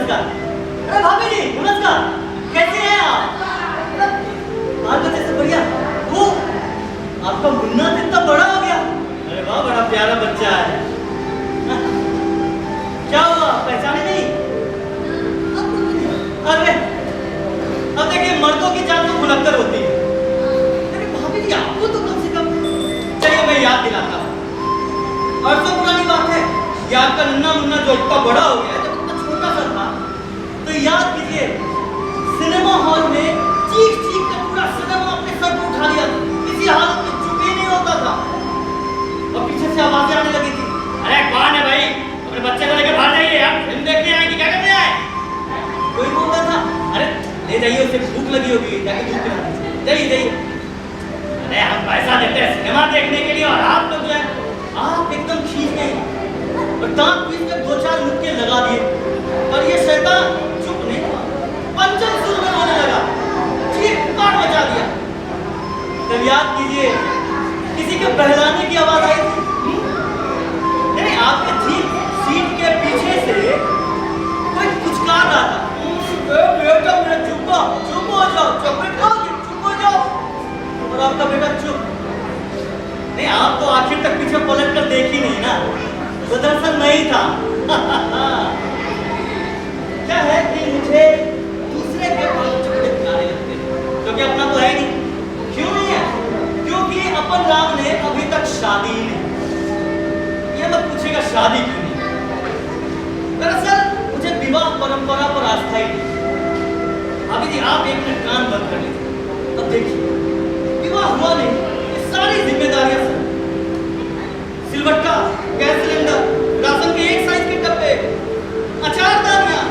नमस्कार। अरे भाभी जी नमस्कार, कैसे हैं आप? बाल बच्चे सब बढ़िया? वो आपका मुन्ना तो इतना बड़ा हो गया। अरे वाह, बड़ा प्यारा बच्चा है। क्या हुआ, पहचाने नहीं? अरे अब देखिए, मर्दों की जान तो भुलक्कर होती है। अरे भाभी जी आपको तो कम से कम, चलिए मैं याद दिलाता हूँ। बरसों पुरानी बात है, ये आपका नन्ना मुन्ना जो इतना बड़ा हो गया, जब इतना छोटा सा था तो याद कीजिए, सिनेमा हॉल में चीख चीख कर पूरा सिनेमा अपने सर पर उठा लिया, किसी हालत में चुप ही नहीं होता था। और पीछे से आवाजें आने लगी थी, अरे कौन है भाई, अपने बच्चे को लेकर बाहर जाइए, आप फिल्म देखने आए कि क्या करने आए? कोई बोल रहा था, अरे ले जाइए, उसे भूख लगी होगी, जाके दूध पिला दीजिए, जाइए जाइए। अरे हम पैसा देते हैं सिनेमा देखने के लिए, और आप लोग जो है आप एकदम खींच गए और दांत पीस के 2-4 मुक्के लगा दिए, और ये शैतान चुप नहीं हुआ, पंचम सुर में रोने लगा, चीख-पुकार मचा दिया। तब याद कीजिए, किसी के बहलाने की आवाज आई थी। नहीं, आपके ठीक सीट के पीछे से कोई पुचकार रहा था, बेटा मेरा चुप हो जाओ, चॉकलेट खाओगे, चुप हो जाओ। और आपका बेटा चुप नहीं। आप तो आखिर तक पीछे पलट कर देखी नहीं ना, वो दरअसल नहीं था। क्या है कि मुझे दूसरे के बाल चॉकलेट खिलाने लगते हैं, क्योंकि अपना तो है नहीं। क्यों नहीं है? क्योंकि अपन राम ने अभी तक शादी ही नहीं। ये मत पूछेगा शादी क्यों नहीं। दरअसल मुझे विवाह परंपरा पर आस्था ही नहीं। अभी जी आप एक मिनट कान बंद कर लीजिए, अब देखिए, विवाह हुआ नहीं, ये सारी जिम्मेदारियां सर, सिलवट्टा, गैस सिलेंडर, राशन के एक साइज के डब्बे, अचारदानियां,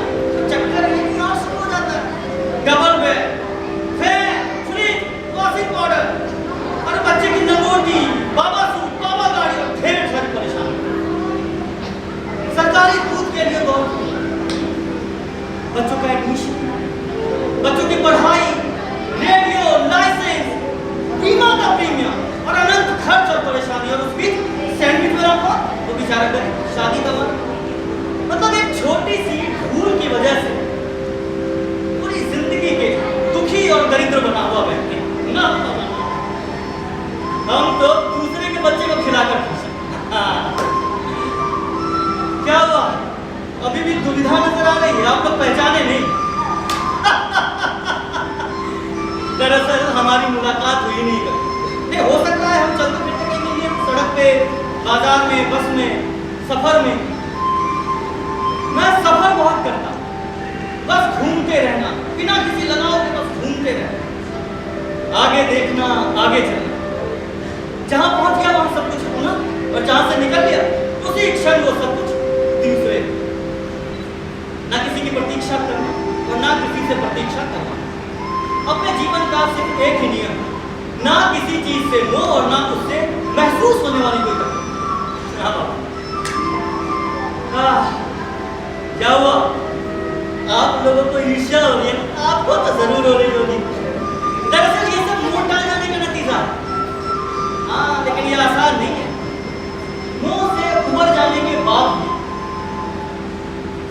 चक्कर में नाश हो जाता है, double bed, fan, fridge, washing powder, और बच्चे की नंगोटी, बाबा सूट, बाबा गाड़ी, और ढेर सारी परेशानी। सरकारी दूध के लिए बहुत, बच्चों का एडमिशन, बच्चों की पढ़ाई, रेडियो, लाइसेंस, बीमा का प्रीमियम, और अनंत खर्च और परेशानी, और उस बीच सैंडविच वाला को वो बेचारा करे शादी का मन। मतलब एक छोटी सी भूल की वजह से पूरी जिंदगी के दुखी और दरिद्र बना हुआ व्यक्ति ना। हम तो दूसरे के बच्चे को खिलाकर खुश हैं। क्या हुआ, अभी भी दुविधा नजर आ रही है? आप लोग पहचाने नहीं? दरअसल हमारी मुलाकात हुई नहीं कभी। हो सकता है हम चलते फिरते कहीं मिले, सड़क पे, बाजार में, बस में, सफर में। मैं सफर बहुत करता, बस घूमते रहना, बिना किसी लगाव के बस घूमते रहना, आगे देखना, आगे चलना। जहां पहुंच गया वहां सब कुछ होना, और जहां से निकल गया उसी क्षण वो सब कुछ दूसरे। ना किसी की प्रतीक्षा करना और ना किसी से प्रतीक्षा करना। अपने जीवन का सिर्फ एक ही नियम, ना किसी चीज से मोह और ना उससे महसूस होने वाली कोई तकलीफ। क्या हुआ, आप लोगों को ईर्ष्या हो रही है? आपको तो जरूर हो रही होगी। दरअसल ये सब मोह टाल जाने का नतीजा। हाँ, लेकिन ये आसान नहीं है। मोह से उबर जाने के बाद भी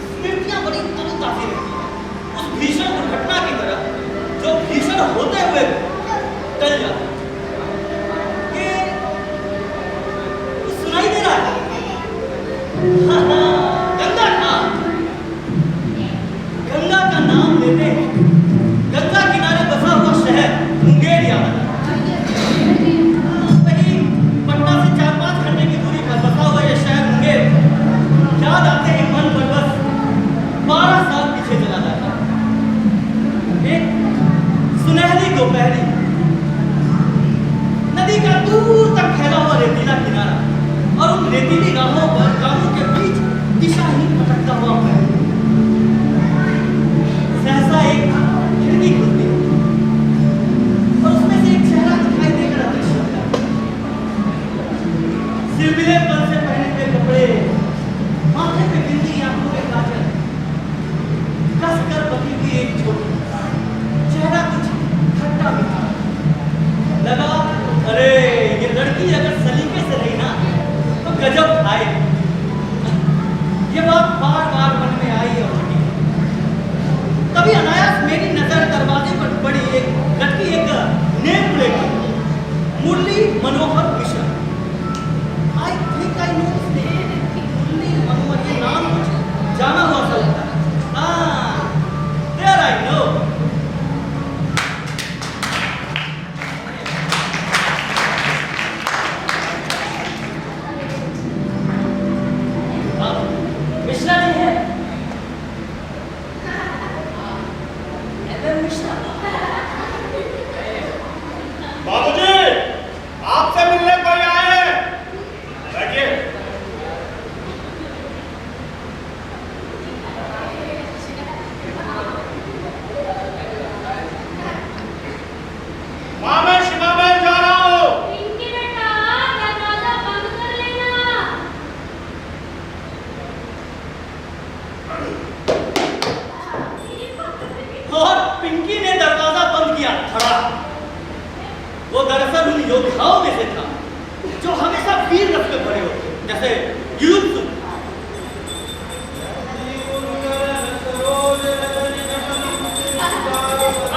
स्मृतियां बड़ी तरोताजा रहती हैं, उस भीषण दुर्घटना की तरह जो भीषण होते हुए टल जाता है। ये सुनाई दे रहा है? गंगा घाट, गंगा का नाम लेते हैं, गंगा किनारे बसा हुआ शहर मुंगेर याद आता है। वही पटना से 4-5 घंटे की दूरी पर बसा हुआ यह शहर मुंगेर याद आते ही मन पर बस 12 साल पीछे चला जाता है। एक सुनहरी दोपहरी, नदी का दूर तक फैला हुआ रेतीला किनारा, और उन रेतीली राहों पर गांवों के बीच दिशाहीन भटकता हुआ पैर। सहसा एक खिड़की खुलती है और उसमें से एक चेहरा दिखाई देकर अदृश्य होता है। सिलसिले पर से पहने हुए कपड़े, माथे पे बिंदी, आंखों में काजल, कसकर बनी हुई एक छोटी, चेहरा कुछ खट्टा मीठा लगा। अरे ये लड़की अगर सलीके से रही ना तो गजब खाए। ये बात बार बार मन में आई और किया खड़ा, वो दरअसल उन योद्धाओं में से था जो हमेशा वीर रथ में भरे होते, जैसे युद्ध।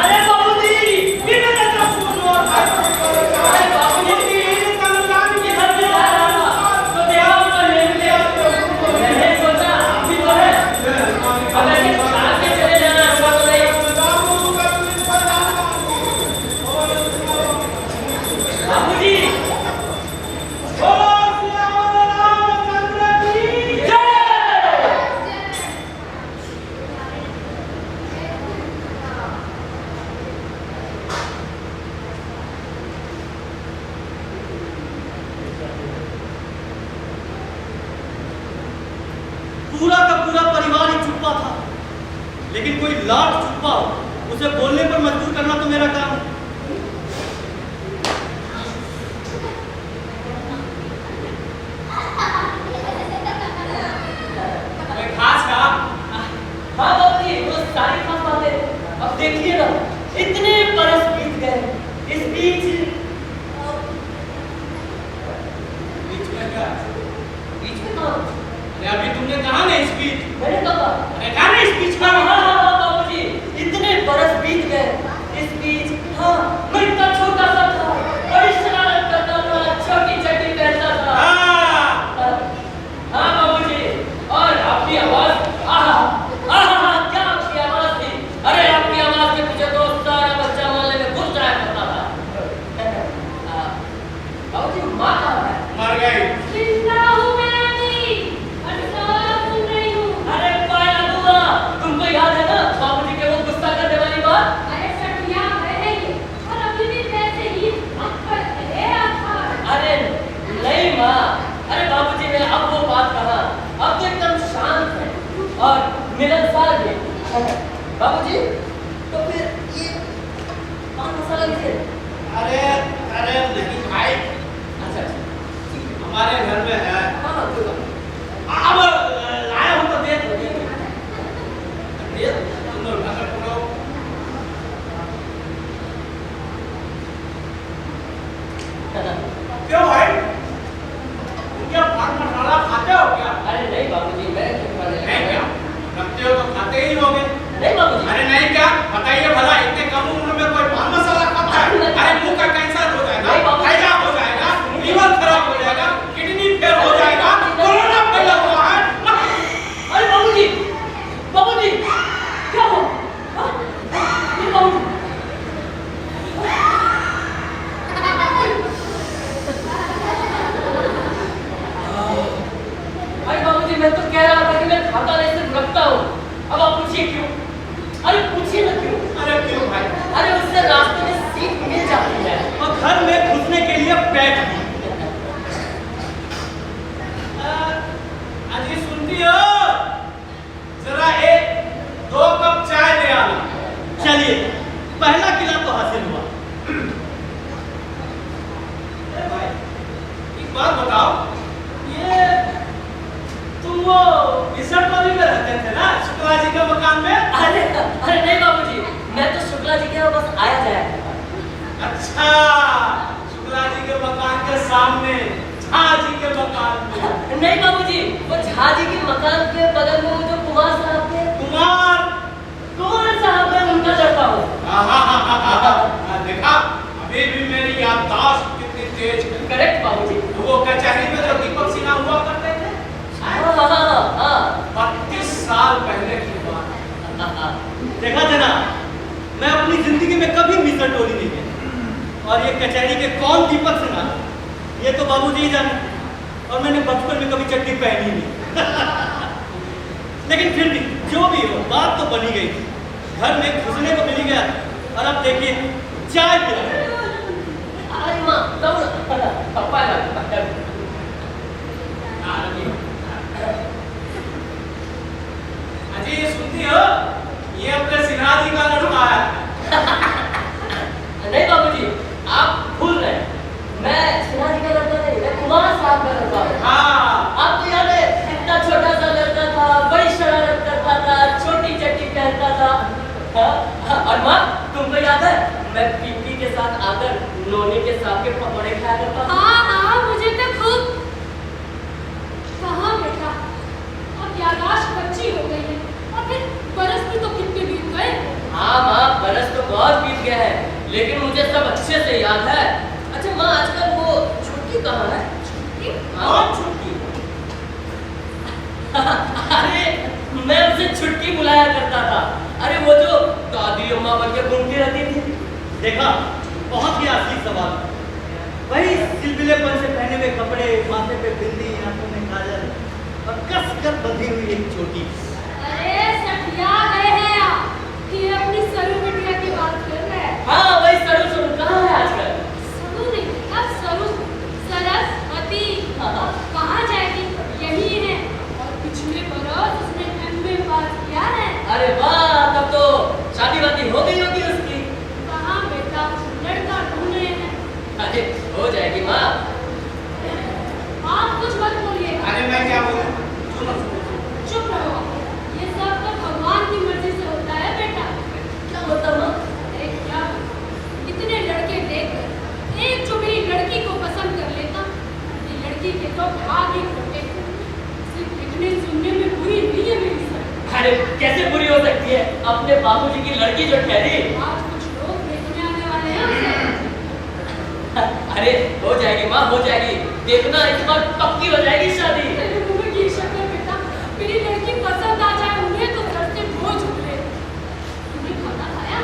अरे बाबूजी, बिना नजर सुनो। अरे बाबूजी, कमलान की घर में आ रहा था, तो देखा उनको ले लिया। मैंने सोचा अभी तो है, अब ऐसे छाप के चले जाना अच्छा तो नहीं। बाबूजी, पूरा का पूरा परिवार ही चुप्पा था, लेकिन कोई लाट चुप्पा हो, उसे बोलने पर मजबूर करना तो मेरा काम है। हाँ बाबूजी, वो सारी खास बातें। अब देखिए ना, इतने बरस बीत गए, इस बीच में क्या? बीच में कहाँ? अरे अभी तुमने कहा ना स्पीच। मैंने कहा अरे कहा ना स्पीच हाँ का। हाँ बाबूजी, इतने बरस बीत गए, इस बीच हाँ मैं इतना छोटा सा था, बड़ी शरारत करता था, छोटी चड्डी पहनता था। हाँ बाबूजी, और आपकी आवाज क्या आपकी आवाज थी। अरे आपकी आवाज के पीछे तो सारा बच्चा मोहल्ले में घुस जाया करता था। बाबूजी माँ कहाँ है? मर गई। जिंदा हूँ मैं अभी, और सब सुन रही हूँ। अरे पाया बुआ, तुमको याद है ना बाबूजी के वो गुस्सा करने वाली बात? अरे सटुया है ये, और अभी भी वैसे ही अक्कड़ है आपका। अरे नहीं माँ, अरे बाबूजी ने अब वो बात कहा, अब तो एकदम शांत है और मिलनसार भी। बाबूजी तो फिर ये पान मसाला लिखे। अरे अरे नहीं भाई, अच्छा अच्छा हमारे घर में है। हाँ कोई बात नहीं। अब लाया हूं तो दे दो। दे तुम लोग ढक्कन पकड़ो। क्यों भाई, तुम क्या पान मसाला खाते हो क्या? अरे नहीं बाबूजी, मैं क्यों खाने लगा? नहीं क्या रखते हो तो खाते ही होगे। नहीं बाबूजी। अरे नहीं क्या, बताइए भला, इतने कम उम्र में कोई पान मसाला खाता है? अरे मुंह का कैंसर हो जाएगा, हैजा हो जाएगा, लीवर खराब हो जाएगा, किडनी फेल हो जाएगा, कोरोना फैला हुआ है। अरे बाबूजी, बाबूजी क्या हुआ? हाँ? ये बाबूजी अरे बाबूजी, मैं तो कह रहा था कि मैं खाता नहीं, सिर्फ रखता हूँ। अब आप पूछिए क्यों? अरे पूछिए ना क्यों? अरे क्यों भाई? अरे उससे रास्ते में सीट मिल जाती है। और घर में घुसने के लिए पेट भी। अजी सुनती हो? जरा एक 2 कप चाय ले आना। चलिए, पहला किला तो हासिल हुआ। अरे भाई, एक बात बताओ, ये तुम वो इसर कॉलोनी में रहते थे ना, शुक्ला जी के मकान में? अरे नहीं बाबूजी, मैं तो शुक्ला जी के यहाँ बस आया जाया करता। अच्छा, शुक्ला जी के मकान के सामने झा जी के मकान में। नहीं बाबूजी, वो झा जी के मकान के बगल में वो जो कुमार साहब के कुमार साहब है, उनका लड़का हूँ। देखा, अभी भी मेरी याददाश्त कितनी तेज है। करेक्ट बाबूजी। वो कचहरी में जो दीपक सिन्हा हुआ करते थे, हाँ 32 साल पहले की बात। देखा जना, मैं अपनी जिंदगी में कभी मिसर टोली नहीं गया, और ये कचहरी के कौन दीपक सिन्हा, ये तो बाबूजी ही जाने, और मैंने बचपन में कभी चड्डी पहनी नहीं। लेकिन फिर भी जो भी हो, बात तो बनी गई थी, घर में घुसने को मिल गया, और अब देखिए चाय पिला। अरे माँ, पापा अजी सुनती हो, ये अपने सिन्हा जी का लड़का है। नहीं बाबूजी, आप भूल रहे हैं, मैं सिन्हा जी का लड़का नहीं, मैं कुमार साहब का लड़का हूँ। हाँ, आपको याद है, इतना छोटा सा लड़का था, बड़ी शरारत करता था, छोटी चड्डी पहनता था। और माँ, तुमको याद है, मैं पिंकी के साथ आकर नोनी के साथ के पकौड़े खाया करता था। हाँ हाँ, मुझे तो खूब। कहाँ बेटा, अब याददाश्त कच्ची हो गई है, और फिर बरस भी तो कितने बीत गए। हाँ माँ, बरस तो बहुत बीत गया है, लेकिन मुझे सब अच्छे से याद है। अच्छा माँ, आजकल वो छुट्टी कहाँ है? छुट्टी? कौन छुट्टी? अरे मैं उसे छुट्टी बुलाया करता था। अरे वो जो दादी अम्मा बन के घूमती रहती थी। देखा, बहुत ही असली सवाल। वही सिलसिलेपन से पहने हुए कपड़े, माथे पे बिंदी, आंखों में काजल और कस कर बंधी हुई एक चोटी। अरे सटिया गए हैं आप, कि अपनी सरू बिटिया की बात कर रहे हैं। हाँ वही सरू। सरू कहाँ है आजकल? सरू नहीं बेटा, सरू, सरस्वती। हाँ। कहाँ जाएगी, यही है। और पिछले बरस उसने MA पास किया है। अरे वाह, तब तो शादी वादी हो गई होगी उसकी। कहाँ बेटा, लड़का ढूंढ रहे हैं। अरे हो जाएगी माँ। आप कुछ मत बोलिए। अरे मैं क्या बोलूं? चुप रहो, ये सब तो भगवान की मर्जी से होता है बेटा। क्या होता माँ? अरे क्या, इतने लड़के देखकर एक जो भी लड़की को पसंद कर लेता, ये लड़की के तो भाग ही फूटे। सिर्फ दिखने सुनने में बुरी नहीं है मेरी सर। अरे कैसे बुरी हो सकती है? अपने बाबूजी की लड़की जो ठहरी। आज कुछ लोग देखने आने वाले हैं उसे। अरे हो जाएगी माँ, हो जाएगी। देखना इस बार पक्की हो जाएगी शादी। तेरे मुंह में की शक्ल बेटा, मेरी लड़की पसंद आ जाए उन्हें तो घर से बोझ उठे। तुमने खाना खाया?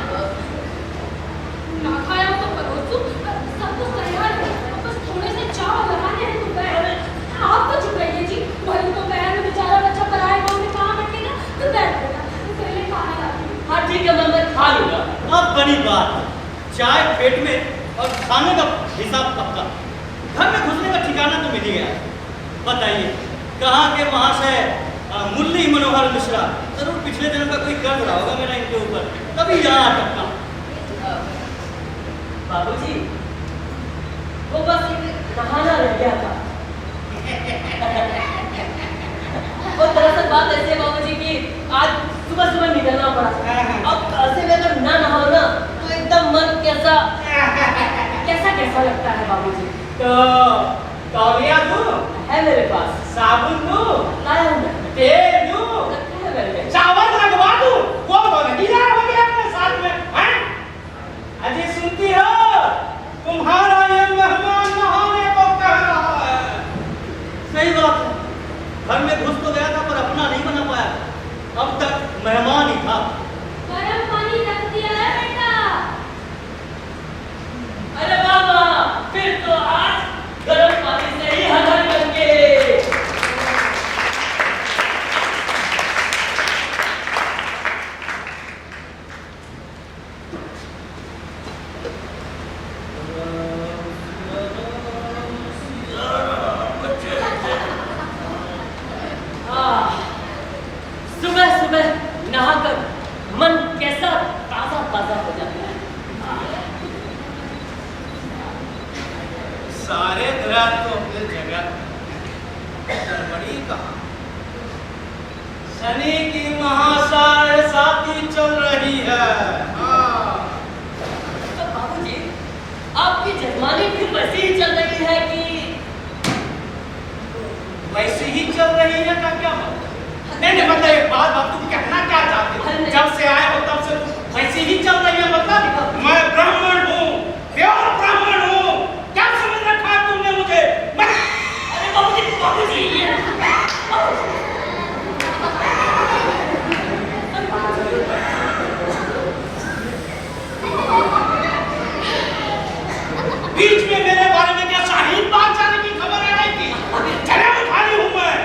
ना खाया तो परोसू, सब कुछ तैयार है, बस थोड़े से चावल लगाने हैं दोपहर। आप तो चुप रहिए जी, वही तो पैर में बेचारा बच्चा पराए गाँव में कहाँ बैठेगा। तो बैठ बेटा, पहले खाना लाती हूँ। हाँ ठीक है, मैं खा लूंगा। अब बनी बात, चाय पेट में और खाने का हिसाब पक्का। घर में घुसने का ठिकाना तो मिल ही गया। बताइए, कहाँ के महाशय मुरली मनोहर मिश्रा, जरूर पिछले दिनों का कोई कर्ज रहा होगा मेरा इनके ऊपर, तभी यहाँ अटका। बाबूजी, वो बस एक नहाना रह गया था। वो दरअसल बात ऐसी है बाबूजी की आज सुबह सुबह निकलना पड़ा। अब कल से अगर ना नहाओ ना तो एकदम मन कैसा कैसा लगता है बाबूजी। तो तौलिया दूं? है मेरे पास। साबुन दूं? लाया हूँ मैं। तेल दूं? रखा है मेरे में। चावल लगवा दूं? वो तो नहीं लाया हो गया अपने साथ में, हैं? अजी सुनती हो? तुम्हारा ये मेहमान नहाने को कह रहा है। सही बात है, घर में घुस तो गया था पर अपना नहीं बना पाया। अब तक मेहमान ही था। गरम पानी रख दिया है बेटा। अरे बाबा, फिर तो आज गर्म पानी से ही हथेली बनेंगे। सुबह सुबह नहाकर मन कैसा ताजा ताजा हो जाता है। सारे ग्रह तो अपने जगह, गड़बड़ी कहाँ? शनि की महासाढ़े साथी चल रही है। हाँ। तो बाबूजी, आपकी जजमानी फिर वैसी ही चल रही है कि वैसे ही चल रही है का क्या मतलब? नहीं मतलब एक बात तुम कहना क्या चाहते हो? जब से आए हो तब से वैसे ही चल रही है मतलब? मैं ब्राह्मण हूँ, प्योर ब्राह्मण हूँ, क्या समझ रखा है तुमने मुझे? अरे बाबूजी बीच में मेरे बारे में क्या शाहीन बाग जाने की खबर आ रही थी? चले उठाई हूँ मैं।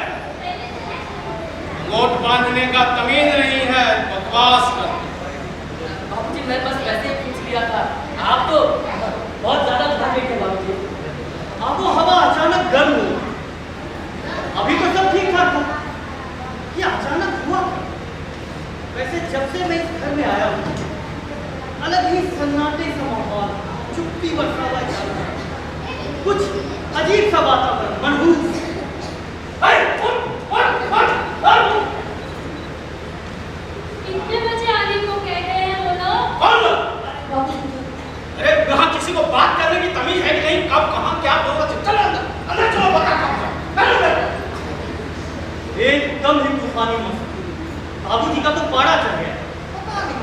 नोट बांधने का तमीज नहीं है, बकवास कर। बाबूजी मैं बस वैसे ही पूछ लिया था। आप तो बहुत ज्यादा बता रहे थे बाबूजी। आबो हवा अचानक गर्म हो, अभी तो सब ठीक ठाक था, ये अचानक हुआ। वैसे जब से मैं इस घर में आया हूँ, अलग ही सन्नाटे सा माहौल, चुप्पी बरसा हुआ चल रहा है, कुछ अजीब सा वातावरण, मनहूस। कितने बजे आने को कह रहे हैं वो लोग? कौन? तूफानी मौसम, बाबूजी का तो पारा चढ़ गया। पता नहीं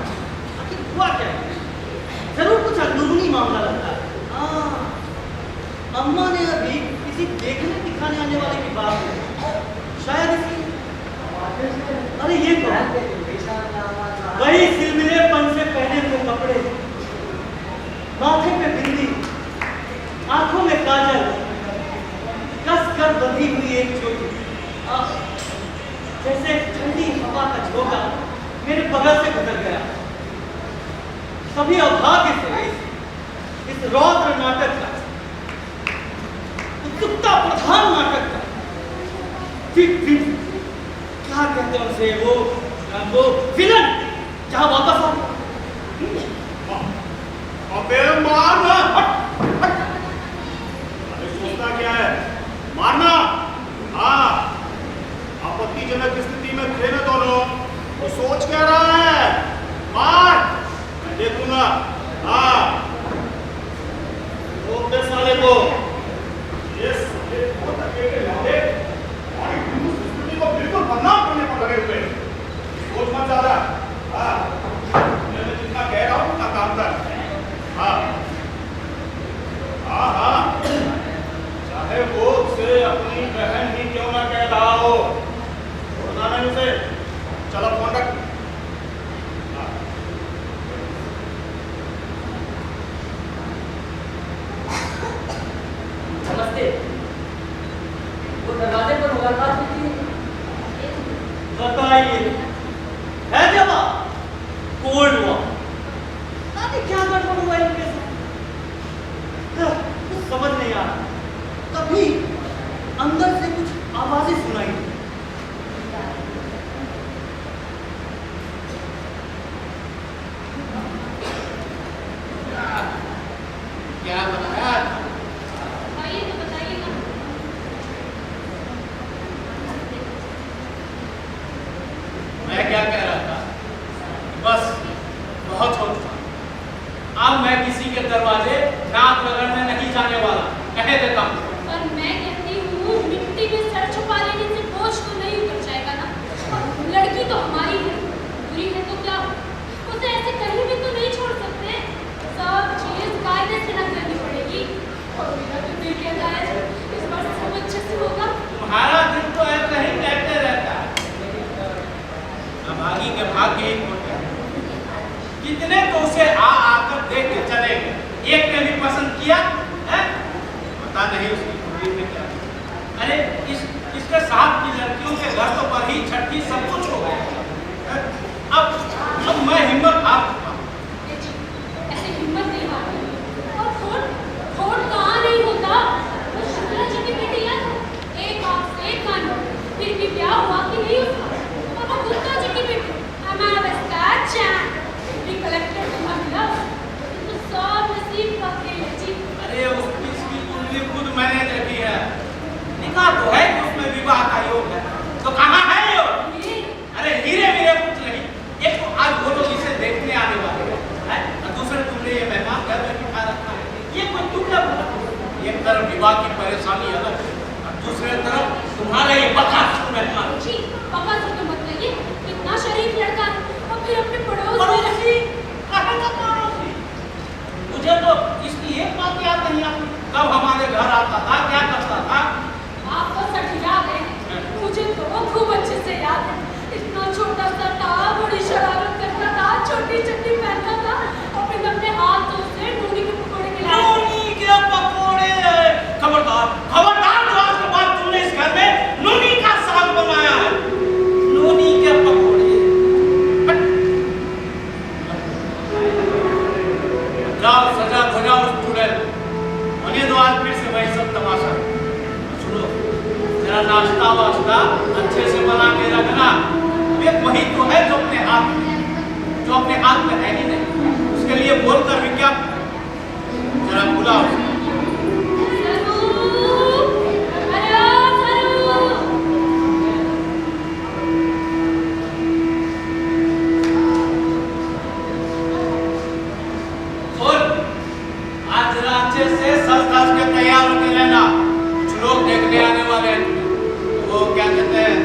आखिर हुआ क्या है, जरूर कुछ अंदरूनी मामला लगता है। हाँ, अम्मा ने अभी किसी देखने दिखाने आने वाले की बात की, शायद इसकी। अरे ये कौन? वही सिलमिलेपन से पहने हुए कपड़े, माथे पे बिंदी, आंखों में काजल, कस कर बंधी हुई एक चोटी, जैसे ठंडी हवा का झोंका मेरे बगल से गुजर गया। सभी अभाग्य से इस रौद्र नाटक का, उत्सुकता प्रधान नाटक का, फिर क्या कहते हैं उसे, वो विलन जहां वापस आ। अबे मारना! अरे सोचता क्या है? मारना! हाँ, आपत्तिजनक स्थिति में थे ना दोनों, तो सोच क्या रहा है? मार! मैं देखूंगा। हाँ, रोक दे साले को। ये साले बहुत अकेले लौटे और स्थिति को बिल्कुल बदनाम करने पर लगे हुए। सोच मत ज्यादा। हाँ, मैं जितना कह रहा हूँ उतना काम कर। हाँ, हाँ, हाँ, चाहे वो उसे अपनी बहन ही क्यों ना कह रहा हो, छोड़ना नहीं उसे। चलो फोन रख। हाँ। नमस्ते। वो दरवाजे पर मुलाकात हुई थी। बताइए, है जवाब? Cold war. अरे क्या गड़बड़ हुआ इनके साथ? कुछ समझ नहीं आ रहा। तभी अंदर से कुछ आवाजें सुनाई दी। क्या बनाया? आइए तो बताइए ना। मैं क्या कह रहा था, बस बहुत हो चुका। अब मैं किसी के दरवाजे नाक रगड़ने नहीं जाने वाला, कह देता हूँ। पर मैं कहती हूँ मिट्टी में सर छुपा लेने से बोझ तो नहीं उतर जाएगा ना। और लड़की तो हमारी है, बुरी है तो क्या, उसे ऐसे कहीं भी तो नहीं छोड़ सकते। सब चीज कायदे से न करनी पड़ेगी। और मेरा तो दिल कहता है इस बार सब अच्छे से होगा। तुम्हारा दिल तो ऐसा ही कहते रहता है। अभागी के भाग्य एक होते हैं। कितने तो उसे आकर देख के चले गए, एक ने भी पसंद किया है? पता नहीं उसकी खूबी में क्या। अरे इसके साथ की लड़कियों के घर तो पर ही छठी सब कुछ हो गया। अब मैं हिम्मत हार चुका हूं। ऐसे हिम्मत नहीं हारती। और फोन कहाँ नहीं होता। वो शुक्ला जी की बेटी है, एक आँख से एक कान, फिर भी ब्याह हुआ कि नहीं उसका। और वो गुप्ता जी की बेटी कलेक्टर मिला तो सब नसीब का खेल है जी। अरे उसकी कुंडली खुद मैंने देखी है। निकाह तो है कि उसमें विवाह का योग है, तो कहाँ है योग? अरे हीरे वीरे कुछ नहीं। एक तो आज वो लोग इसे देखने आने वाले हैं, और दूसरे तुमने ये मेहमान घर में बिठा रखा है। ये कोई तुम क्या बोला? एक तरफ विवाह की परेशानी अलग, और दूसरे तरफ तुम्हारे ये बदमाश मेहमान। जी पापा से तो मत कहिए, इतना शरीफ लड़का है और फिर अपने पड़ोस मुझे तो इसकी एक बात याद नहीं आती, कब हमारे घर आता था, क्या करता था। आप तो सच याद है, मुझे तो वो खूब अच्छे से याद है। इतना छोटा सा था, बड़ी शरारत करता था, छोटी चड्डी पहनता था और फिर अपने हाथों से नूनी के पकौड़े खिलाए। नूनी के पकौड़े! खबरदार खबरदार, जो आज के बाद तुमने इस घर में नूनी का साग बनाया है। नूनी के पकौड़े! जाओ सजा धजा उस चूड़े होने दो, आज फिर से वही सब तमाशा। सुनो, जरा नाश्ता वास्ता अच्छे से बना के रखना। एक वही तो है जो अपने हाथ में है ही नहीं, उसके लिए बोलकर भी क्या। जरा बुलाओ। तैयार होके रहना, कुछ लोग देखने आने वाले हैं। वो क्या कहते हैं,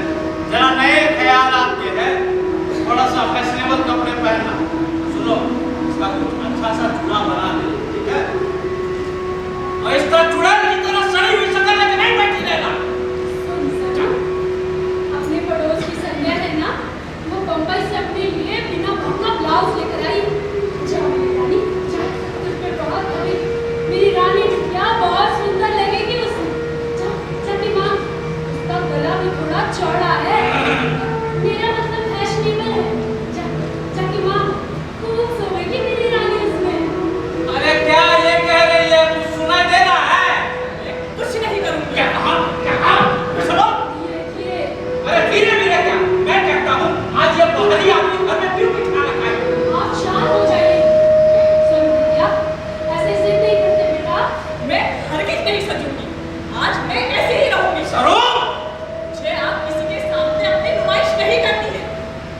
जरा नए ख्याल फैशनेबल कपड़े पहनना। सुनो, इसका कुछ अच्छा सा चूड़ा बना दे, ठीक है? और इसका चुड़ैल की तरह सड़ी हुई शक्ल लेके नहीं बैठी रहना। अपने पड़ोस की संध्या है ना, वो बम्बई से अपने लिए बिना भुना ब्लाउज लेकर आई। जा मेरी रानी, जा, तुझ पे बहुत कभी मेरी रानी क्या बहुत सुंदर लगेगी उसमें। जा, जाके माँ, उसका गला भी थोड़ा चौड़ा है, मेरा मतलब फैशनेबल है। जा, जाके माँ, खूब सोएगी मेरी रानी उसमें। अरे क्या ये कह रही है? कुछ सुनाई दे रहा है? कुछ नहीं करूंगी। क्या कहा? क्या कहा? सुनो, ये अरे धीरे धीरे क्या? मैं कहता हूँ आज ये बहरी आदमी घर में क्यों बिठा रखा है? आप शांत हो जाइए। सुन भैया, ऐसे जिद नहीं करते बेटा। मैं हरगिज नहीं सजूंगी। आज मैं ऐसे ही रहूंगी। सरो, मुझे आप किसी के सामने अपनी नुमाइश नहीं करनी है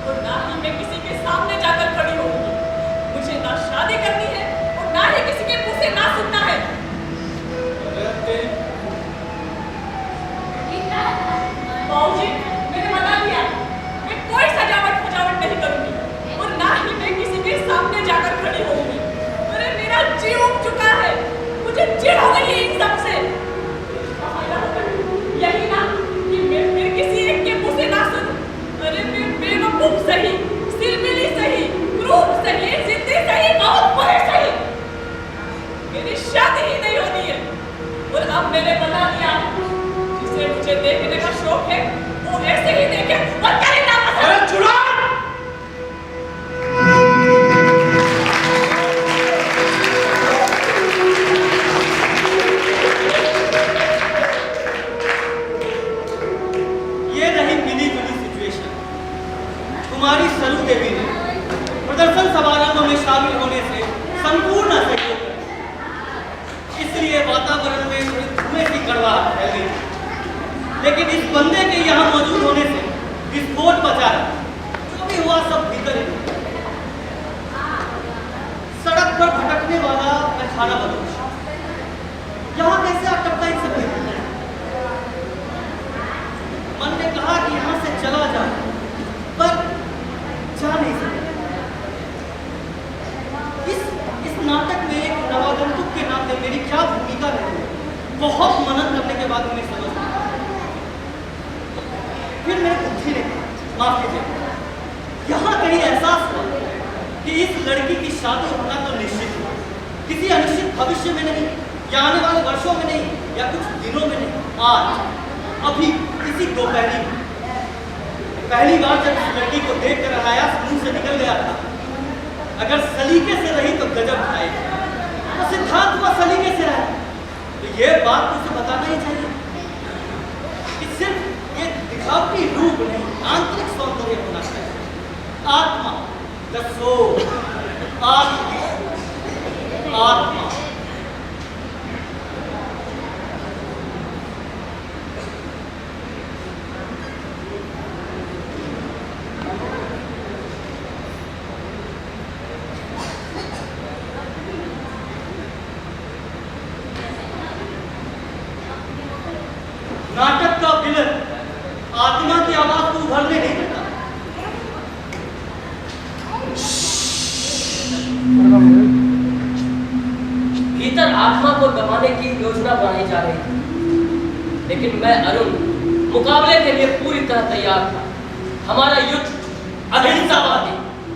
और ना ही मैं किसी के सामने जाकर खड़ी होऊंगी। मुझे ना शादी करनी है और ना ही किसी के मुंह से ना सुनना है। बाबूजी, मैंने बता दिया, मैं कोई सजावट नहीं करूंगी और ना ही मैं किसी के सामने जाकर खड़ी होऊंगी। अरे मेरा जी उब चुका है, मुझे चिढ़ हो गई है इन सब से। यही ना कि मैं फिर किसी एक के मुंह से ना सुनूं। अरे मैं बेवकूफ सही, सिलमिली सही, क्रूर सही, जिद्दी सही, बहुत बुरे सही, मेरी शादी ही नहीं होनी है। और अब मैंने बता दिया, जिसे मुझे देखने का शौक है वो ऐसे ही देखे और करे ना पसंद। अरे चुड़ा! ये रही मिली-जुली सिचुएशन। कुमारी सरू देवी ने प्रदर्शन समारोह में शामिल होने से संपूर्ण असहयोग किया। इसलिए वातावरण में थोड़ी धुएं की कड़वाहट फैल गई। लेकिन इस बंदे के यहाँ मौजूद होने से विस्फोट बचा रहा। जो भी हुआ सब भीतर ही। सड़क पर भटकने वाला अखाड़ा बदोश यहाँ कैसे अटकता इन सब में? मन ने कहा कि यहाँ से चला जाए, पर जा नहीं सके। इस नाटक में एक नवागंतुक के नाते मेरी क्या भूमिका रही? बहुत मनन करने के बाद उन्हें समझ आया। फिर मेरी बुद्धि ने माफ कीजिए, यहाँ कहीं एहसास हुआ कि इस लड़की की शादी होना तो निश्चित है, किसी अनिश्चित भविष्य में नहीं, या आने वाले वर्षों में नहीं, या कुछ दिनों में नहीं, आज अभी इसी दोपहरी में। पहली बार जब इस लड़की को देख कर आयास मुंह से निकल गया था, अगर सलीके से रही तो गजब खाएगी, तो सिद्धांत हुआ सलीके से रहा। तो ये बात उसे बताना ही चाहिए कि सिर्फ एक दिखावटी रूप नहीं, आंतरिक सौंदर्य होना चाहिए। आत्मा, द सोल, आत्मा, आत्मा। नाटक का विलन आत्मा की आवाज को उभरने नहीं देता। भीतर आत्मा को दबाने की योजना बनाई जा रही थी, लेकिन मैं अरुण मुकाबले के लिए पूरी तरह तैयार था। हमारा युद्ध अहिंसावादी,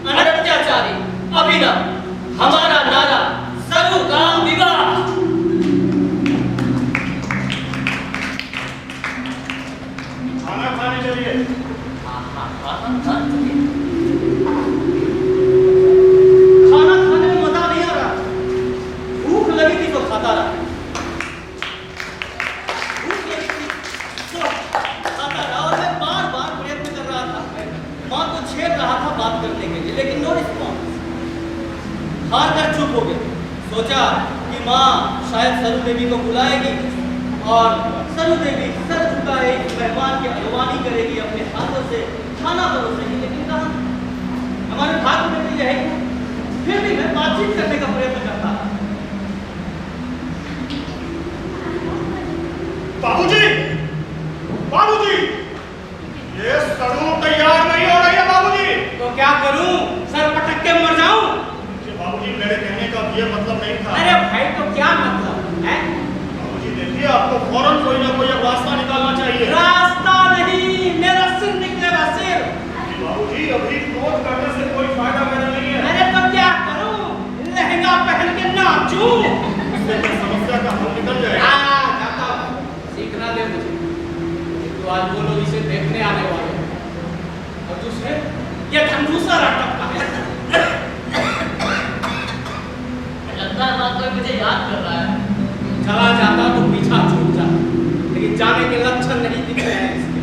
अनत्याचारी, अभिनव। हमारा नारा सर्वकाम विवाह। खाना खाने के लिए खाना खाने में मजा नहीं आ रहा। भूख लगी थी तो खाता रहा, भूख लगी थी तो खाता रहा। और मैं बार बार प्रयत्न कर रहा था, माँ को छेड़ रहा था बात करने के लिए, लेकिन नो रिस्पॉन्स। हार कर चुप हो गए। सोचा कि माँ शायद सरू देवी को बुलाएगी और सरू देवी सर झुकाए मेहमान की अगवानी करेगी, अपने हाथों से खाना परोसेगी। लेकिन कहाँ, हमारे भाग्य में नहीं रहेगी। फिर भी मैं बातचीत करने का प्रयत्न करता था। बाबूजी, बाबूजी, ये सरू तैयार नहीं हो रही है बाबूजी। तो क्या करूं? चला जाता तो पीछा छूट जाता, लेकिन जाने के लक्षण नहीं दिख रहे हैं इसके।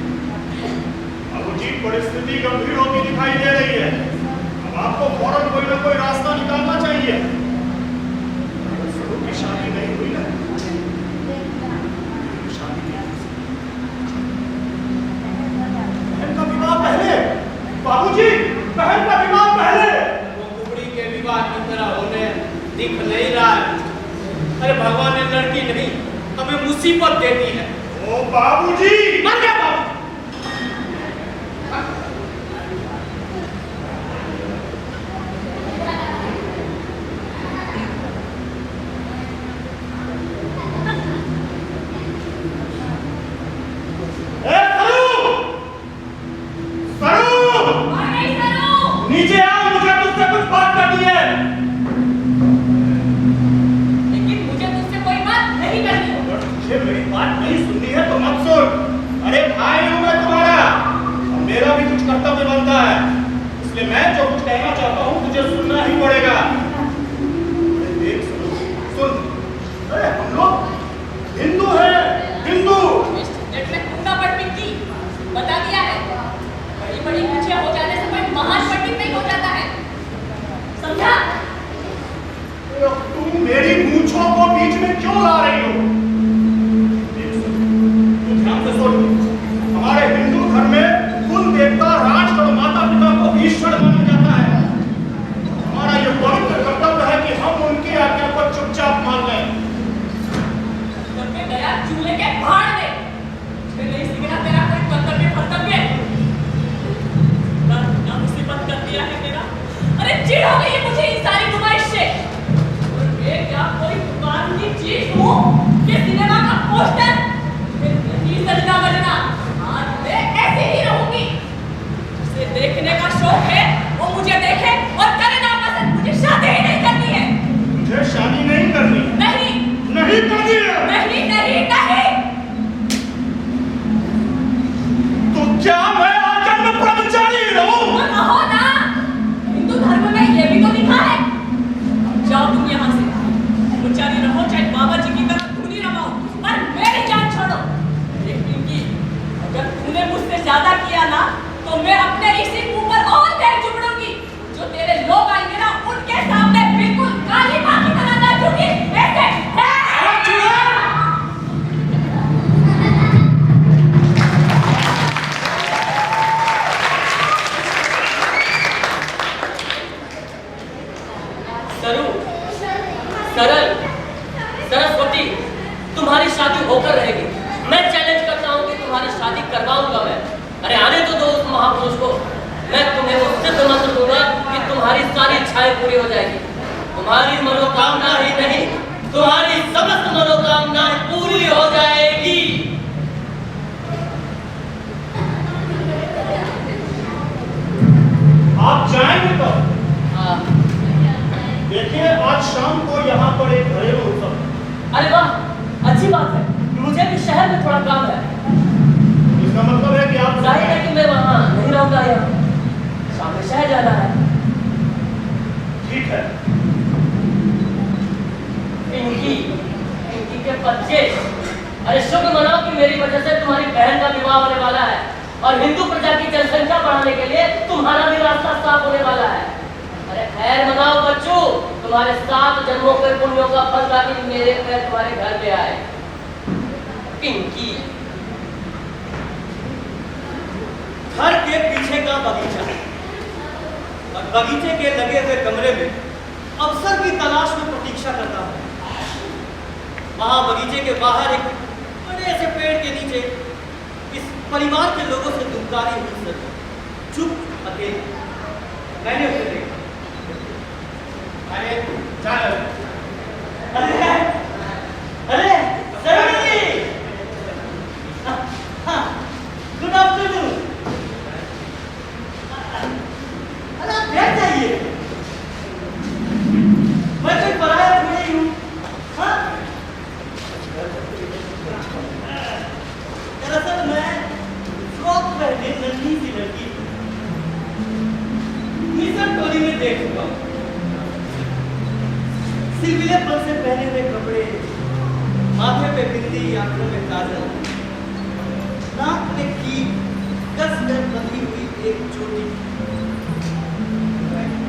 बाबूजी, परिस्थिति गंभीर होती दिखाई दे रही है। अब आपको फौरन कोई ना कोई रास्ता निकालना चाहिए। अगर सरू की शादी नहीं हुई ना, शादी नहीं हुई। बहन का विवाह पहले। बाबूजी, बहन का विवाह पहले। वो कुबड़ी के विवाह की तरह होने दिख नहीं रहा है। अरे भगवान ने लड़की नहीं हमें मुसीबत दे दी है। ओ बाबूजी, मर गया बाबू। नीचे आओ, मुझे तुझसे कुछ बात करनी है। लेकिन मुझे तुझसे कोई बात नहीं करनी। अगर तुझे मेरी बात नहीं सुननी है तो मत सुन। अरे भाई हूं मैं तुम्हारा, और मेरा भी कुछ कर्तव्य बनता है, इसलिए मैं जो कुछ कहना चाहता हूँ तुझे सुनना ही पड़ेगा। अरे देख सुन, अरे हम लोग हिंदू हैं, हिंदू। बता दिया है, बड़ी बड़ी पीछे हो जाने से कोई महान पंडित नहीं हो जाता है, समझा? तुम मेरी मूंछों को बीच में क्यों ला रही हो? तू ध्यान से सुन, हमारे हिंदू धर्म में कुल देवता, राष्ट्र और माता पिता को ईश्वर माना जाता है। हमारा ये पवित्र कर्तव्य है कि हम उनकी आज्ञा को चुपचाप मान लें। करके गया चूल्हे के भाड़ में, नहीं सीखना तेरा कोई कर्तव्य कर्तव्य ना मुसीबत कर दिया है मेरा। अरे चिढ़ हो गई है मुझे इन सारी नुमाइश से। और मैं क्या कोई दुकान की चीज हूँ कि सिनेमा का पोस्टर? नहीं सजना बजना, आज मैं ऐसे ही रहूंगी। उसे देखने का शौक है वो मुझे देखे और करे ना पसंद, मुझे शादी ही नहीं करनी है। मुझे शादी नहीं करनी। नहीं नहीं करनी है। नहीं नहीं नहीं। तो क्या मैं आजन्म ब्रह्मचारी रहूं? तो रहो ना, हिंदू धर्म में ये भी तो लिखा है। अब जाओ तुम यहाँ से, ब्रह्मचारी रहो चाहे बाबा जी की तरह धूनी रहो, पर मेरी जान छोड़ो। लेकिन कि अगर तूने मुझसे ज्यादा किया ना तो मैं अपने इसी मुंह पर और देर चुपड़ूंगी। जो तेरे लोग आएंगे ना उनके सामने बिल्कुल काली मां की तरह नाचूंगी। ऐसे सरल सरस्वती, तुम्हारी शादी होकर रहेगी। मैं चैलेंज करता हूँ कि तुम्हारी शादी करवाऊंगा मैं। अरे आने तो दो उस महापुरुष को, मैं तुम्हें वो सिद्ध मंत्र दूंगा कि तुम्हारी सारी इच्छाएं पूरी हो जाएगी। तुम्हारी मनोकामना ही नहीं, तुम्हारी समस्त मनोकामनाएं पूरी हो जाएगी। आप जाएंगे तो देखिए, आज शाम को यहाँ पर एक घरेलू उत्सव। अरे वाह, अच्छी बात है। मुझे भी शहर में थोड़ा काम है। इसका मतलब है कि आप जाहिर है कि मैं वहाँ नहीं रहूंगा, यहाँ शाम में शहर जाना है। ठीक है। इनकी के बच्चे, अरे शुभ मनाओ कि मेरी वजह से तुम्हारी बहन का विवाह होने वाला है और हिंदू प्रजा की जनसंख्या बढ़ाने के लिए तुम्हारा भी रास्ता साफ होने वाला है। अरे खैर मनाओ बच्चों, तुम्हारे 7 जन्मों के पुण्यों का फल ताकि मेरे पैर तुम्हारे घर पे आए। पिंकी, घर के पीछे का बगीचा और बगीचे के लगे हुए कमरे में अवसर की तलाश में प्रतीक्षा करता हूँ। वहां बगीचे के बाहर एक बड़े से पेड़ के नीचे इस परिवार के लोगों से दुमकारी हुई सर चुप अकेले मैंने उसे देखा। अरे चल। अरे अरे सर, गुड आफ्टरनून। अरे आप बैठ जाइए, मैं कोई पराया थोड़ी हूँ। हाँ, दरअसल मैं फ्रॉक पहने नन्ही सी लड़की मिशन टोली में देख चुका हूँ। सिलसिलेपन से पहने हुए कपड़े, माथे पे बिंदी, आंखों में काजल, नाक में की कस में बंधी हुई एक चोटी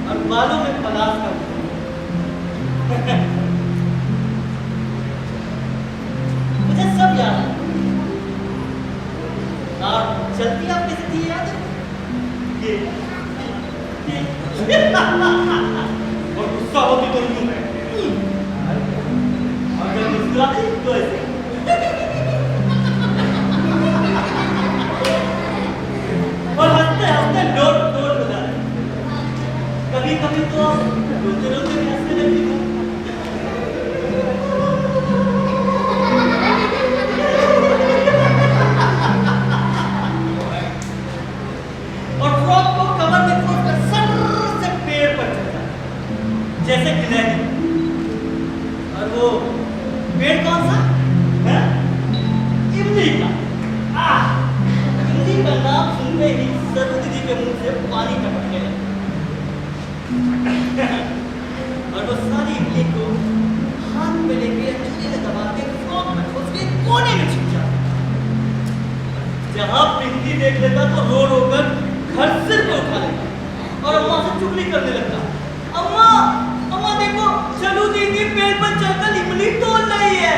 और बालों में पलाश का फूल। मुझे सब याद है। और चलती आप कैसे थी याद है? ये और गुस्सा होती तो यूं है। अगर मुस्कुराती तो ऐसे। और हंसते हंसते डोर डोर बजा रहे। कभी कभी तो रोते रोते भी हंसने लगती हूँ। और फ्रॉक को कमर में खोलकर सर से पेड़ पर चढ़ता जैसे गिलहरी। और वो पेड़ कौन सा है? इमली का। इमली का नाम सुनते ही सरू दीदी के मुंह से पानी टपकने लगा। और वो सारी इमली को हाथ में लेके चूड़ी में दबा के फ्रॉक में खोस के कोने में छिप जाता। जहां पिंकी देख लेता तो रो रो कर घर सिर पे उठा लेता और अम्मा से चुगली करने लगता। अम्मा अम्मा देखो, चलू दीदी पेड़ पर चढ़कर इमली तोड़ रही है।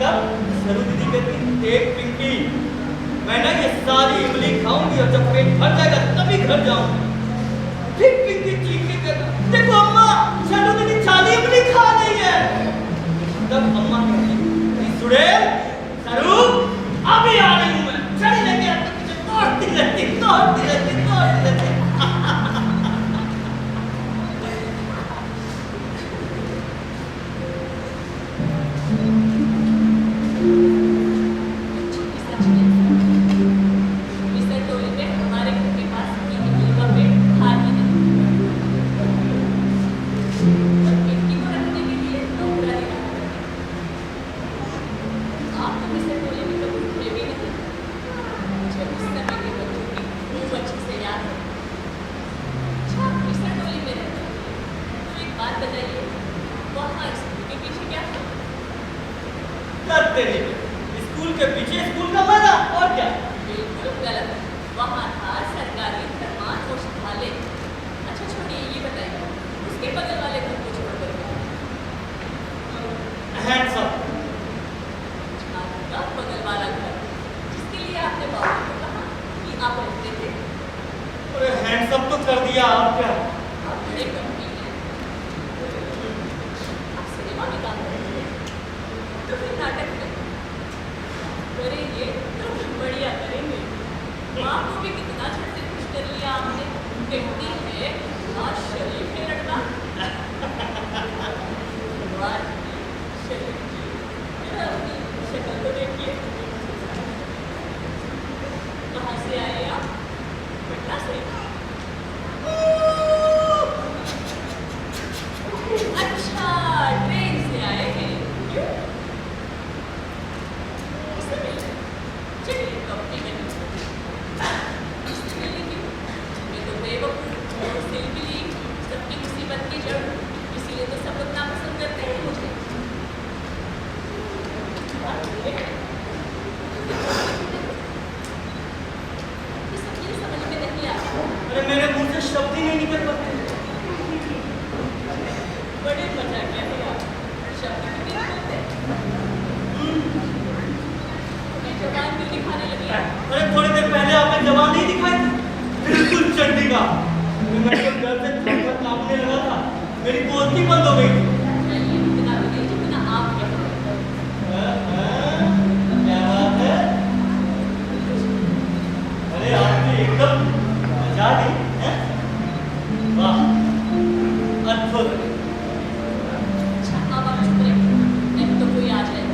तब सरू दीदी कहती, देख पिंकी, मैं ना ये सारी इमली खाऊंगी और जब पेट भर जाएगा तभी घर जाऊंगी। फिर पिंकी चीख के कहता, देखो अम्मा, चलू दीदी सारी इमली खा रही है। तब अम्मा कहती, सुड़ेल, सरू, अभी आ रही हूं मैं। चढ़ी लेके आपके पीछे तोड़ती रहती। स्कूल के पीछे स्कूल का मैदान, और क्या? बिल्कुल गलत। वहाँ था सरकारी फरमान औषधालय। अच्छा छोड़िए, ये बताइए उसके बगल वाले घर को छोड़कर हैंडसम। आपका बगल वाला घर जिसके लिए आपने बाबू को कहा कि आप रहते थे। अरे हैंडसम तो कर दिया, आप क्या? आप बड़े गंभीर हैं। आप सिनेमा में काम करते थे तो फिर नाटक में करेंगे तो बढ़िया करेंगे। माँ को भी कितना झट से खुश कर लिया आपने। कहती है आज शरीफ है लड़का। शरीफ जी, जरा अपनी शक्ल तो देखिए। कहाँ से आए आप? पटना से। अच्छा, ट्रेन से आए हैं। क्यों? किससे मिले? चलिए कंपनी में किससे मिलेंगे? मैं तो बेवकूफ और सेल्फी ली, सबकी मुसीबत की जड़, इसीलिए तो सब लोग नापसंद करते हैं मुझे। ये सब ये समझ में नहीं आता। अरे मेरे मुंह से शब्द ही नहीं निकल पाते। बड़े मजाक है आप। शब्द भी नहीं बोलते। मैं जबान भी दिखाने लगी। अरे थोड़ी देर पहले आपने जवान नहीं दिखाई थी, बिल्कुल चंडी का। मैं तो डर से थर-थर कांपने लगा था, मेरी बोलती बंद हो गई थी। चलिए इतना भी नहीं जितना आप कहते हैं। क्या बात है? अरे आपने एकदम मजा दी हैं? वाह, अद्भुत। अच्छा अब आप चुप रहिए, नहीं तो कोई आ जाए।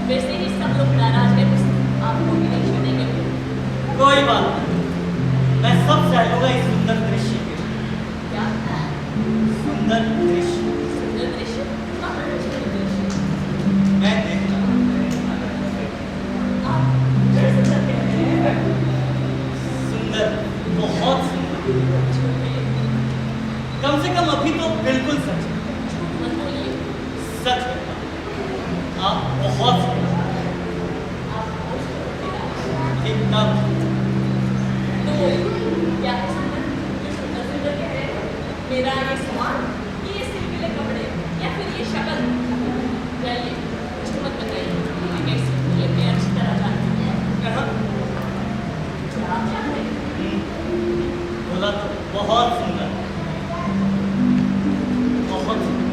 वैसे ही सब लोग नाराज हैं, बस आपको भी नहीं छोड़ेंगे। कोई बात नहीं, मैं सब चाहूंगा इस सुंदर दृश्य के। क्या? सुंदर दृश्य सुंदर दृश्य? कहाँ है सुंदर दृश्य? मैं देखता हूँ। आप जड़ सुंदर कह रहे हैं। सुंदर, बहुत सुंदर। छोड़िए, कम से कम अभी तो बिल्कुल सच है। झूठ मत बोलिए। सच है, आप बहुत सुंदर, बहुत सुंदर।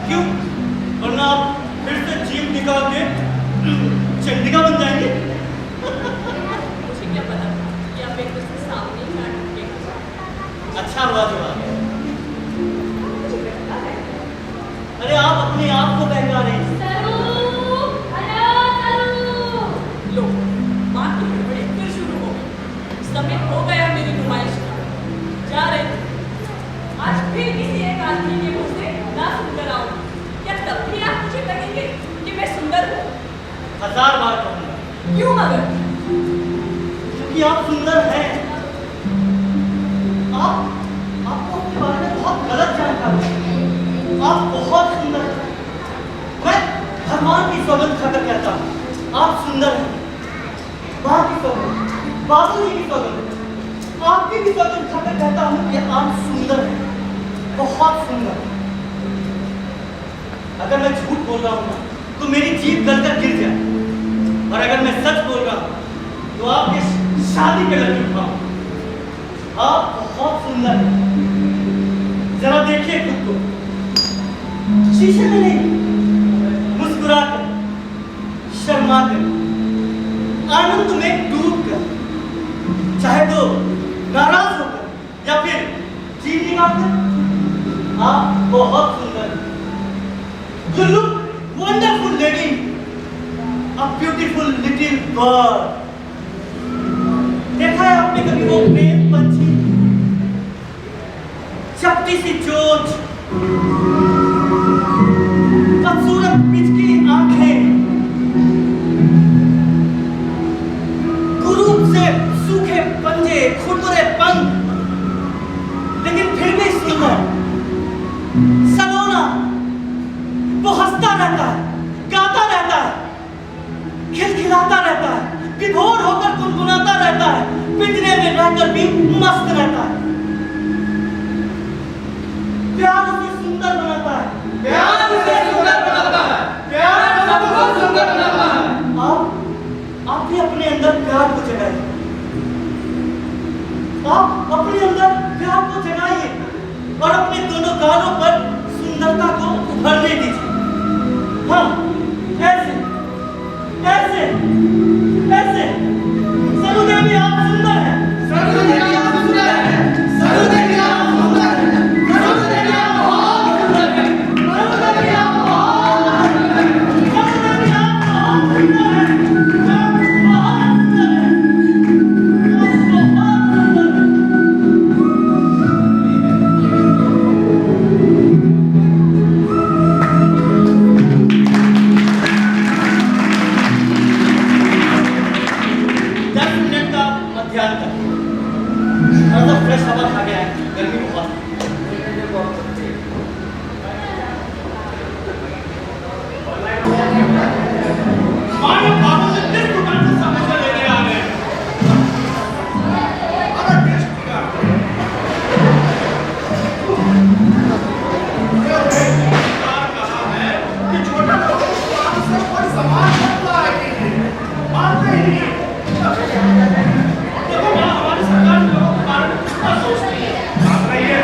क्यों? वरना आप फिर से जीप निकाल के चंडिका बन जाएंगे। मुझे क्या पता कि आप एक दूसरे सामने ही ना टूटेगा। अच्छा हुआ जो आ गया। अरे आप अपने आप को बहका रहे हैं। लो, माँ की गड़बड़ी फिर शुरू हो गई। समय हो गया मेरी नुमाइश का। जा रही हूँ। आज फिर किसी एक आदमी के मुँह से ना सुनकर आऊँ। क्या तब भी आप मुझे कहेंगे कि मैं सुंदर हूँ? 1000 बार कहूँगा। क्यों मगर? क्योंकि आप सुंदर हैं। आपको अपने बारे में बहुत गलत जानकारी है। आप बहुत सुंदर हैं। मैं भगवान की सौगंध खाकर कहता हूँ, आप सुंदर हैं। माँ की सौगंध, बाबूजी की सौगंध, आपकी भी सौगंध खाकर कहता हूँ कि आप सुंदर हैं, बहुत सुंदर। अगर मैं झूठ बोल रहा हूँ ना, तो मेरी जीभ गलकर गिर जाए, और अगर मैं सच बोल रहा हूँ तो आपके शादी पे लगी उठाऊं। आप बहुत सुंदर हैं। जरा देखिए खुद को शीशे में नहीं, मुस्कुरा कर, शर्मा कर, आनंद में डूब कर, चाहे तो नाराज होकर या फिर जीभ निकाल कर, आप बहुत सुंदर हैं। You look wonderful, lady. A beautiful little bird. देखा है आपने कभी वो प्रेम पंछी, चपटी सी चोंच, खूबसूरत पिचकी आंखें, कुरूप से सूखे पंजे, खुरदुरे पंख, लेकिन फिर भी सुंदर, सलोना। वो हंसता रहता है, गाता रहता है, खिलखिलाता रहता है, विभोर होकर गुनगुनाता रहता है, पिंजरे में रहकर भी मस्त रहता है, प्यार उसे सुंदर बनाता है, प्यार उसे सुंदर बनाता है, प्यार सबको सुंदर बनाता है। आप भी अपने अंदर प्यार को जगाइए। आप अपने अंदर प्यार को जगाइए और अपने दोनों गालों पर सुंदरता को उभरने दीजिए। हाँ, ऐसे ऐसे ऐसे। सरुदेवी आप सुंदर हैं। सरुदेवी आप सुंदर हैं। सरुदेवी आप सुंदर हैं। सरुदेवी आप बहुत सुंदर हैं। सरुदेवी आप बहुत सुंदर हैं। सरुदेवी आप बहुत सुंदर हैं। आप बहुत सुंदर हैं। आप बहुत सुंदर फ्रेश हवा खा गया है, गर्मी बहुत मानो बाबू से किस दुकान से समोसा लेने आ रहे हैं। बड़ा टेस्ट का कहा है कि छोटे लोगों को आपसे कोई सामान मत लाएगी, मानते ही नहीं। देखो ना, हमारी सरकार लोगों के बारे में कितना सोचती है। आप रहिए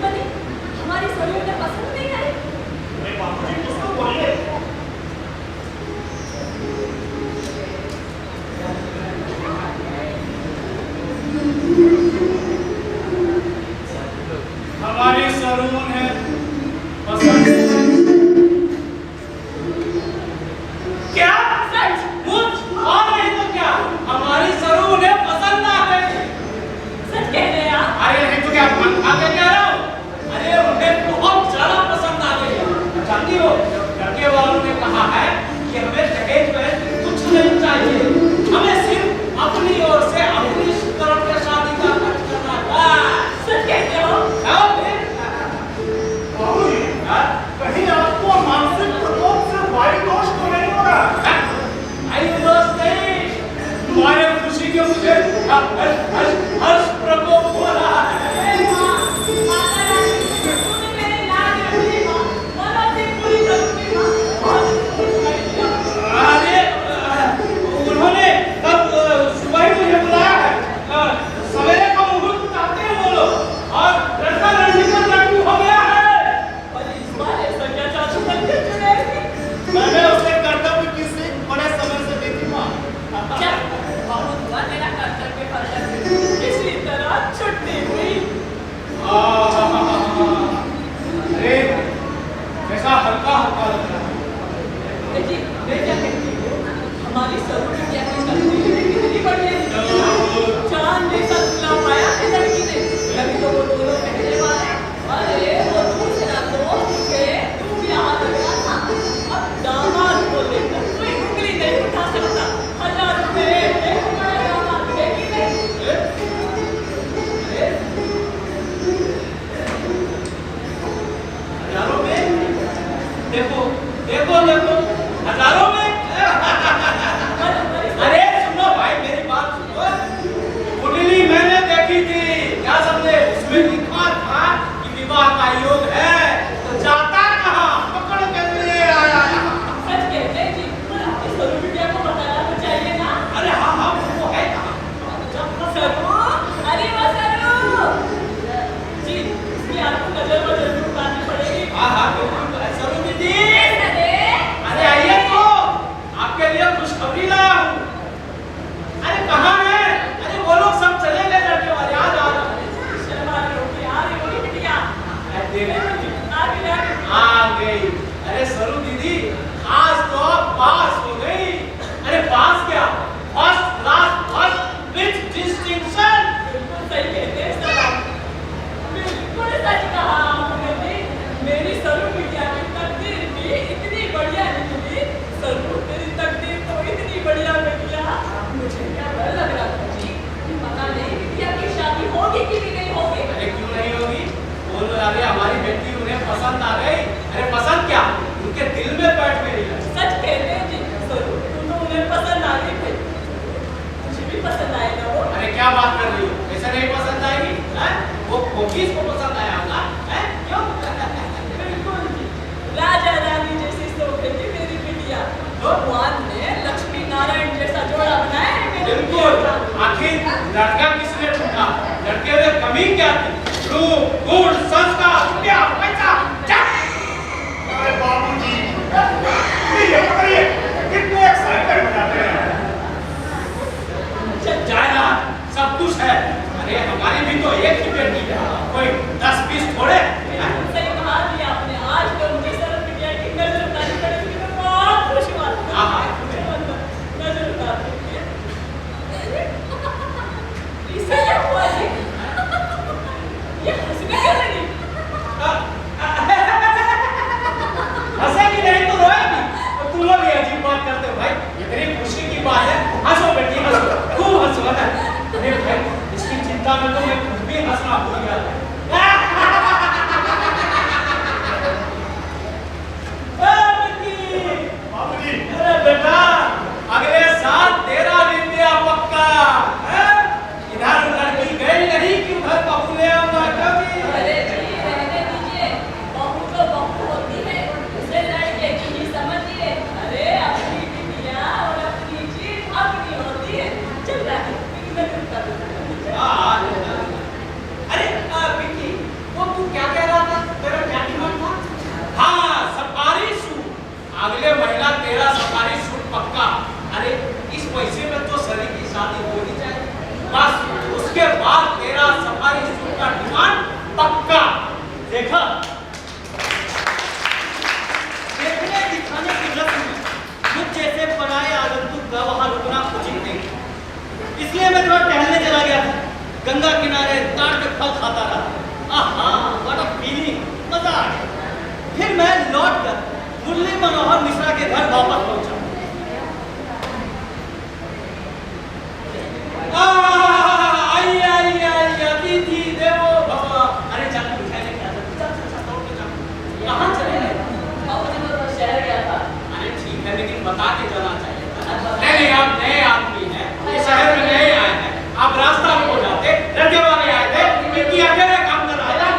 बनी, हमारी सरू उन्हें पसंद नहीं आई। अरे बाबूजी कुछ तो बोलिए। हमारी सरून है पसंद। क्या सच? कुछ और नहीं तो क्या, हमारी सरून है पसंद आ गई। सच कह रहे हैं आप? अरे नहीं तो क्या, मन खा के कह रहा हूँ। अरे उन्हें बहुत ज्यादा पसंद आ गई है। जानती हो, लड़के वालों ने कहा है कि हमें दहेज में कुछ नहीं चाहिए, हमें सिर्फ अपनी ओर से अपनी तरफ से शादी का खर्च करना है। सच कहते हो? हाँ, फिर? बाबूजी हाँ? कहीं आपको मानसिक प्रकोप से वायु दोष तो नहीं हो रहा? आई दोस्त नहीं, तुम्हारे खुशी के मुझे हर्ष प्रकोप हो रहा है। माँ, माता रानी, तूने मेरे लाड रखी माँ, और अपनी पूरी करूँगी माँ। बहुत खुश किया। अरे उन्होंने तब सुबह ही मुझे बुलाया है। सवेरे का मुहूर्त बताते हैं वो लोग, और लड़का लड़की का लड्डू हो गया है। और इस बार ऐसा क्या चाचू बनके चुने थे? मैंने उसे कर्तव्य की सीख बड़े समय से दी थी माँ। क्या? बहुत हुआ तेरा कर्तव्य कर्तव्य, किसी तरह छुट्टी हुई। अरे कैसा हल्का हल्का लग रहा है। देखिए, मैं क्या कहती हूँ, हमारी सरू बिटिया की तकदीर भी कितनी बढ़िया निकली। चांद जैसा दुल्हा पाया है लड़की ने। अभी तो वो दोनों पहले वाले, अरे वो दूसरा तो मुझे तू यहाँ लग रहा था। अब दामाद को लेकर कोई उंगली नहीं उठा सकता। 1000 रुपए में हमारा दामाद देगी नहीं। हजारों में देखो देखो देखो, हजारों में। अरे सुनो भाई, मेरी बात सुनो। कुंडली मैंने देखी थी, क्या समझे, उसमें लिखा था कि विवाह का योग है, तो जाता कहाँ, पकड़ के ले आया यहाँ। सच कहते हैं जी, पर आपकी सरू बिटिया को बताना तो चाहिए ना। अरे हाँ हाँ, वो है कहाँ? सरू, अरे वो सरू जी, इसकी आपको नजर पर जरूर उतारनी पड़ेगी। हाँ हाँ बिल्कुल, सरू दीदी। अरे अरे आइए तो, आपके लिए खुशखबरी लाया हूँ। अरे कहाँ है? अरे वो लोग सब चले गए लड़के वाले, आ जाओ, आ जाओ। शर्मा रही होगी, आ रही होगी बिटिया। अरे देख, आ गई, आ गई। आ गई। अरे सरू दीदी, आज तो आप पास हो गई। अरे पास क्या, first class, first with distinction. बिल्कुल सही कहते हैं सर आप। बिल्कुल सच कहा आपने भी। मेरी सरू बिटिया की तकदीर भी इतनी बढ़िया निकली। सरू, तेरी तकदीर तो इतनी बढ़िया निकला, मुझे क्या डर लग रहा था जी कि पता नहीं बिटिया की शादी होगी कि भी नहीं होगी। अरे क्यों नहीं होगी, बोलो। अरे हमारी बेटी उन्हें पसंद आ गई। अरे पसंद क्या, उनके दिल में बैठ गई है। सच कहते हैं जी, सरू तू तो उन्हें पसंद आ गई भाई। मुझे भी पसंद आएगा वो। अरे क्या बात कर रही हो, ऐसे नहीं पसंद आएगी? हैं? वो किसको पसंद आया होगा? हैं? क्यों? बिल्कुल जी, राजा रानी जैसी शोभेगी मेरी बिटिया। भगवान ने लक्ष्मी नारायण जैसा जोड़ा बनाया है मेरी बिटिया बिल्कुल। का। आखिर लड़का किसने ढूंढा, लड़के में कमी क्या थी? रूप, गुण, संस्कार, रुपया, पैसा, चक। अरे बाबूजी ये बताइए कितने एक्साइटेड हो जाते हैं। जायदा सब कुछ है। अरे हमारी भी तो एक ही बेटी है, कोई 10-20 थोड़े हैं? सही कहा जी आपने। आज तो मुझे सरू बिटिया की नजर उतारनी पड़ेगी, मैं बहुत खुश हुआ। हाँ, हाँ। नजर उतार दीजिए। इसे क्या हुआ जी? ये हंसने क्यों लगी? फिर मैं लौट कर मुरली मनोहर मिश्रा के घर वापस पहुंचा। आइए आइए आइए अतिथि देवो भव। अरे चल मिठाई लेके आ जा। चल दौड़ के जा। कहाँ चले गए? बाबूजी मैं तो शहर गया था। अरे ठीक है लेकिन बता के जाना चाहिए। नहीं आप नए आदमी हैं, ये शहर में नए आए हैं, आप रास्ता में हो जाते, लड़के वाले आए थे, इनकी अकेले काम कर रहा था।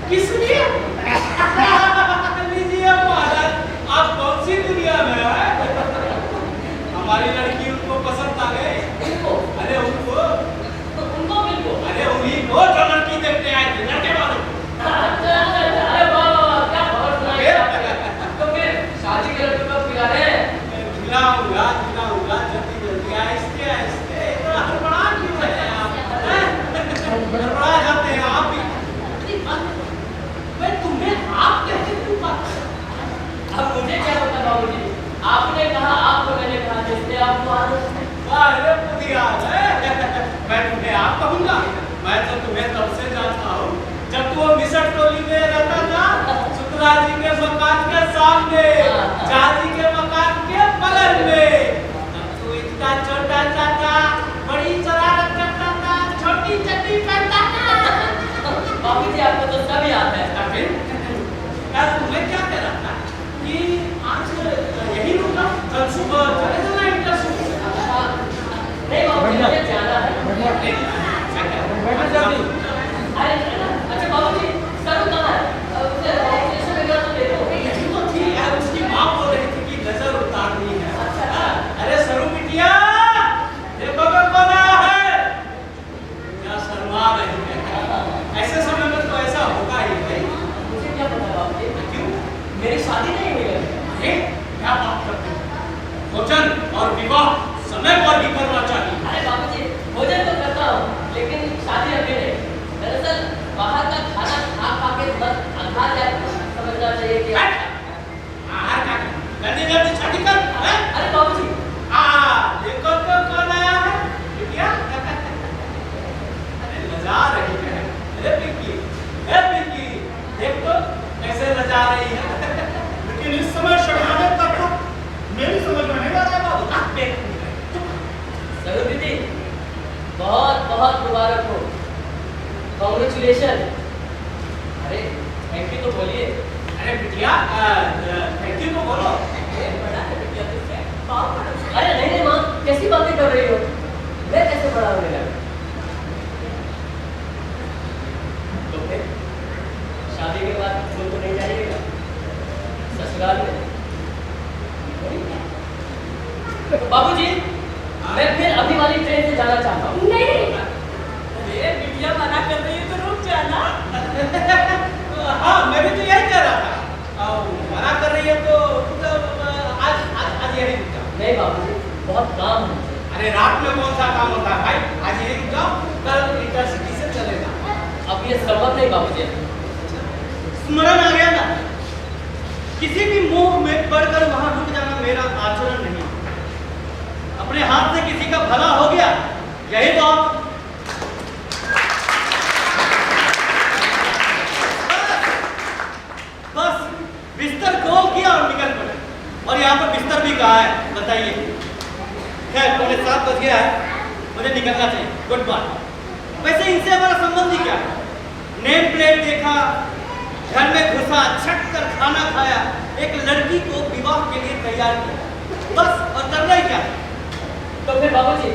किस लिए? लीजिए महाराज, आप कौन सी दुनिया में हैं? हमारी लड़की उनको पसंद आ गई। अरे उनको अरे उन्हीं को जो लड़की देखने आए थे, लड़के वालों को। अरे वाह क्या खबर सुनाई। तो फिर शादी के लड़के कब खिला रहे हैं? खिलाऊंगा जल्दी आहिस्ते आहिस्ते। इतना हड़बड़ा क्यों है आप? हड़बड़ा जाते हैं आप भी। मैं तुम्हें आप कहते क्यों बात कर? अब मुझे क्या पता बाबूजी, आपने कहा आपको, मैंने कहा जिसने आपको आदत है। अरे बुढ़िया मैं तुम्हें आप कहूंगा? मैं तो तुम्हें तब से जानता हूँ जब तू वो मिसर टोली में रहता था, शुक्ला जी के मकान के सामने, जाजी के मकान के बगल में। तब तू इतना छोटा सा था, बड़ी शरारत करता था, छोटी चड्डी पहनता था। बाबूजी आपको तो सब याद है। फिर तुम्हें क्या कह रहा था कि आज यही रुका, कल सुबह चले जाना इंटरव्यू। नहीं बाबूजी मुझे जाना है। अरे अच्छा बाबूजी सर कहाँ है? उसे ऑपरेशन वगैरह तो ले लो। यही तो थी यार, उसकी माँ बोल रही थी कि नजर उतारनी है। अच्छा। अरे सरू बिटिया, देखो मैं कौन आया है? क्या शर्मा रही है? ऐसे समय में तो ऐसा होगा ही भाई। मुझे क्या पता बाबूजी, क्यों? मेरी शादी नहीं हुई है। अरे क्या बात करते हो? भोजन और विवाह समय पर भी करना चाहिए। अरे बाबूजी भोजन तो करता हूँ, लेकिन शादी अभी नहीं। दरअसल बाहर का खाना खा खा के बस अंधा जाए, समझना चाहिए कि आहार क्या करने जल्दी शादी कर। हैं? अरे बाबूजी देखो तो कौन आया है बिटिया। अरे लजा रही है। अरे पिंकी देख तो कैसे लजा रही है। लेकिन इस समय शर्माने तक तो मेरी समझ में नहीं आ रहा है बाबू। सरू दीदी बहुत बहुत मुबारक हो, कॉन्ग्रेचुलेशन। अरे थैंक यू तो बोलिए। अरे बिटिया थैंक यू तो बोलो। अरे नहीं माँ, कैसी बातें कर रही हो? मैं कैसे बड़ा होने लगा? तो फिर शादी के बाद तुम तो नहीं जाइएगा ससुराल में? बाबूजी मैं फिर अभी वाली ट्रेन से जाना चाहता हूँ। नहीं ये बिटिया मना कर रही है तो रुक जाना। हाँ मैं भी तो यही कह रहा था। मना कर रही है तो आज यही रुक जाओ। नहीं बाबूजी बहुत काम है। अरे रात में कौन सा काम होता है भाई? आज यही रुक जाओ, कल इंटरसिटी से चलेगा। अब ये संभव नहीं बाबूजी। स्मरण आ गया ना, किसी भी मोह में पड़कर वहां रुक जाना मेरा आचरण नहीं। अपने हाथ से किसी का भला हो गया, यही तो आप। बस बिस्तर खोल किया और निकल पड़े। और यहाँ पर बिस्तर भी कहाँ है बताइए? खैर 7:15 बज गया है, मुझे निकलना चाहिए। Good bye. वैसे इनसे हमारा संबंध ही क्या है? नेम प्लेट देखा, घर में घुसा, छट कर खाना खाया, एक लड़की को विवाह के लिए तैयार किया, बस। और करना ही क्या? तो फिर बाबूजी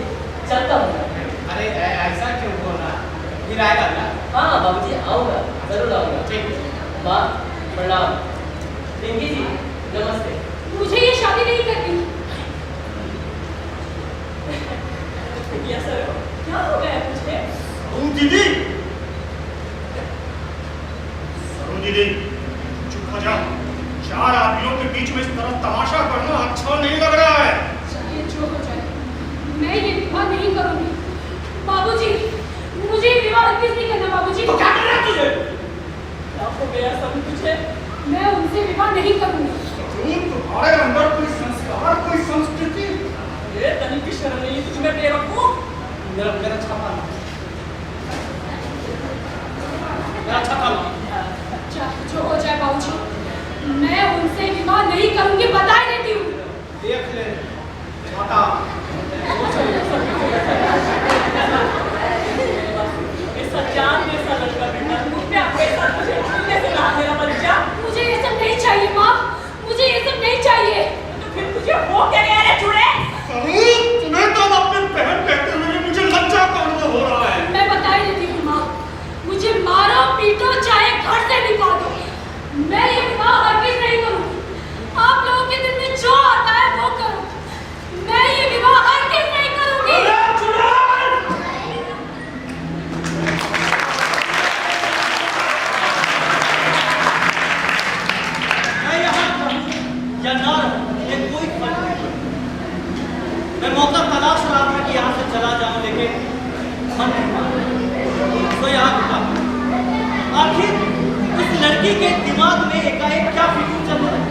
चलता हूँ। अरे ऐसा क्यों बोल रहा? फिर आएगा क्या? हाँ बाबूजी आऊँगा, जरूर आऊँगा। ठीक। माँ प्रणाम। पिंकी जी नमस्ते। मुझे ये शादी नहीं करनी। बिटिया सर क्या हो गया तुझे? दीदी, सरू दीदी चुप हो जाओ। 4 आदमियों के बीच में इस तरह तमाशा करना अच्छा नहीं लग रहा है। चाहे जो हो जाए, मैं ये विवाह नहीं करूंगी। बाबूजी, मुझे विवाह हरगिज नहीं करना बाबूजी। तो क्या करना है तुझे? आपको गया सब कुछ है, मैं उनसे विवाह नहीं करूंगी। तुम्हारे अंदर कोई संस्कार, कोई संस्कृति, ये तनिक की शर्म नहीं है तुझमें बेवकूफ। मेरा छापा ला। मेरा छापा ला। चाहे जो हो जाए बाबूजी, मैं उनसे विवाह नहीं करूंगी, बता ही देती हूँ। देख ले छाता। ऐसा जान जैसा लड़का बेटा, तुम पे आप पैसा तुझे छूने से ना मेरा बच्चा। मुझे ये सब नहीं चाहिए माँ, मुझे ये सब नहीं चाहिए। तो फिर तुझे हो क्या गया रे चूड़े? तुम्हें तो अपनी बहन कहते हुए मुझे लज्जा का अनुभव हो रहा है। मैं बता ही देती हूँ माँ, मुझे मारो पीटो चाहे घर से निकाल दो, मैं ये विवाह हरगिज नहीं करूँगी। आप लोगों के दिल में जो आता है वो करो, मैं ये विवाह हरगिज नहीं करूँगी। मैं यहाँ रहूं या ना रहूं, ये कोई फर्क नहीं पड़ता। मैं मौका तलाश रहा था कि यहाँ से चला जाऊं, लेकिन मन नहीं माना, तो यहाँ रुका। आखिर उस लड़की के दिमाग में एकाएक क्या फिक्र चल रहा है,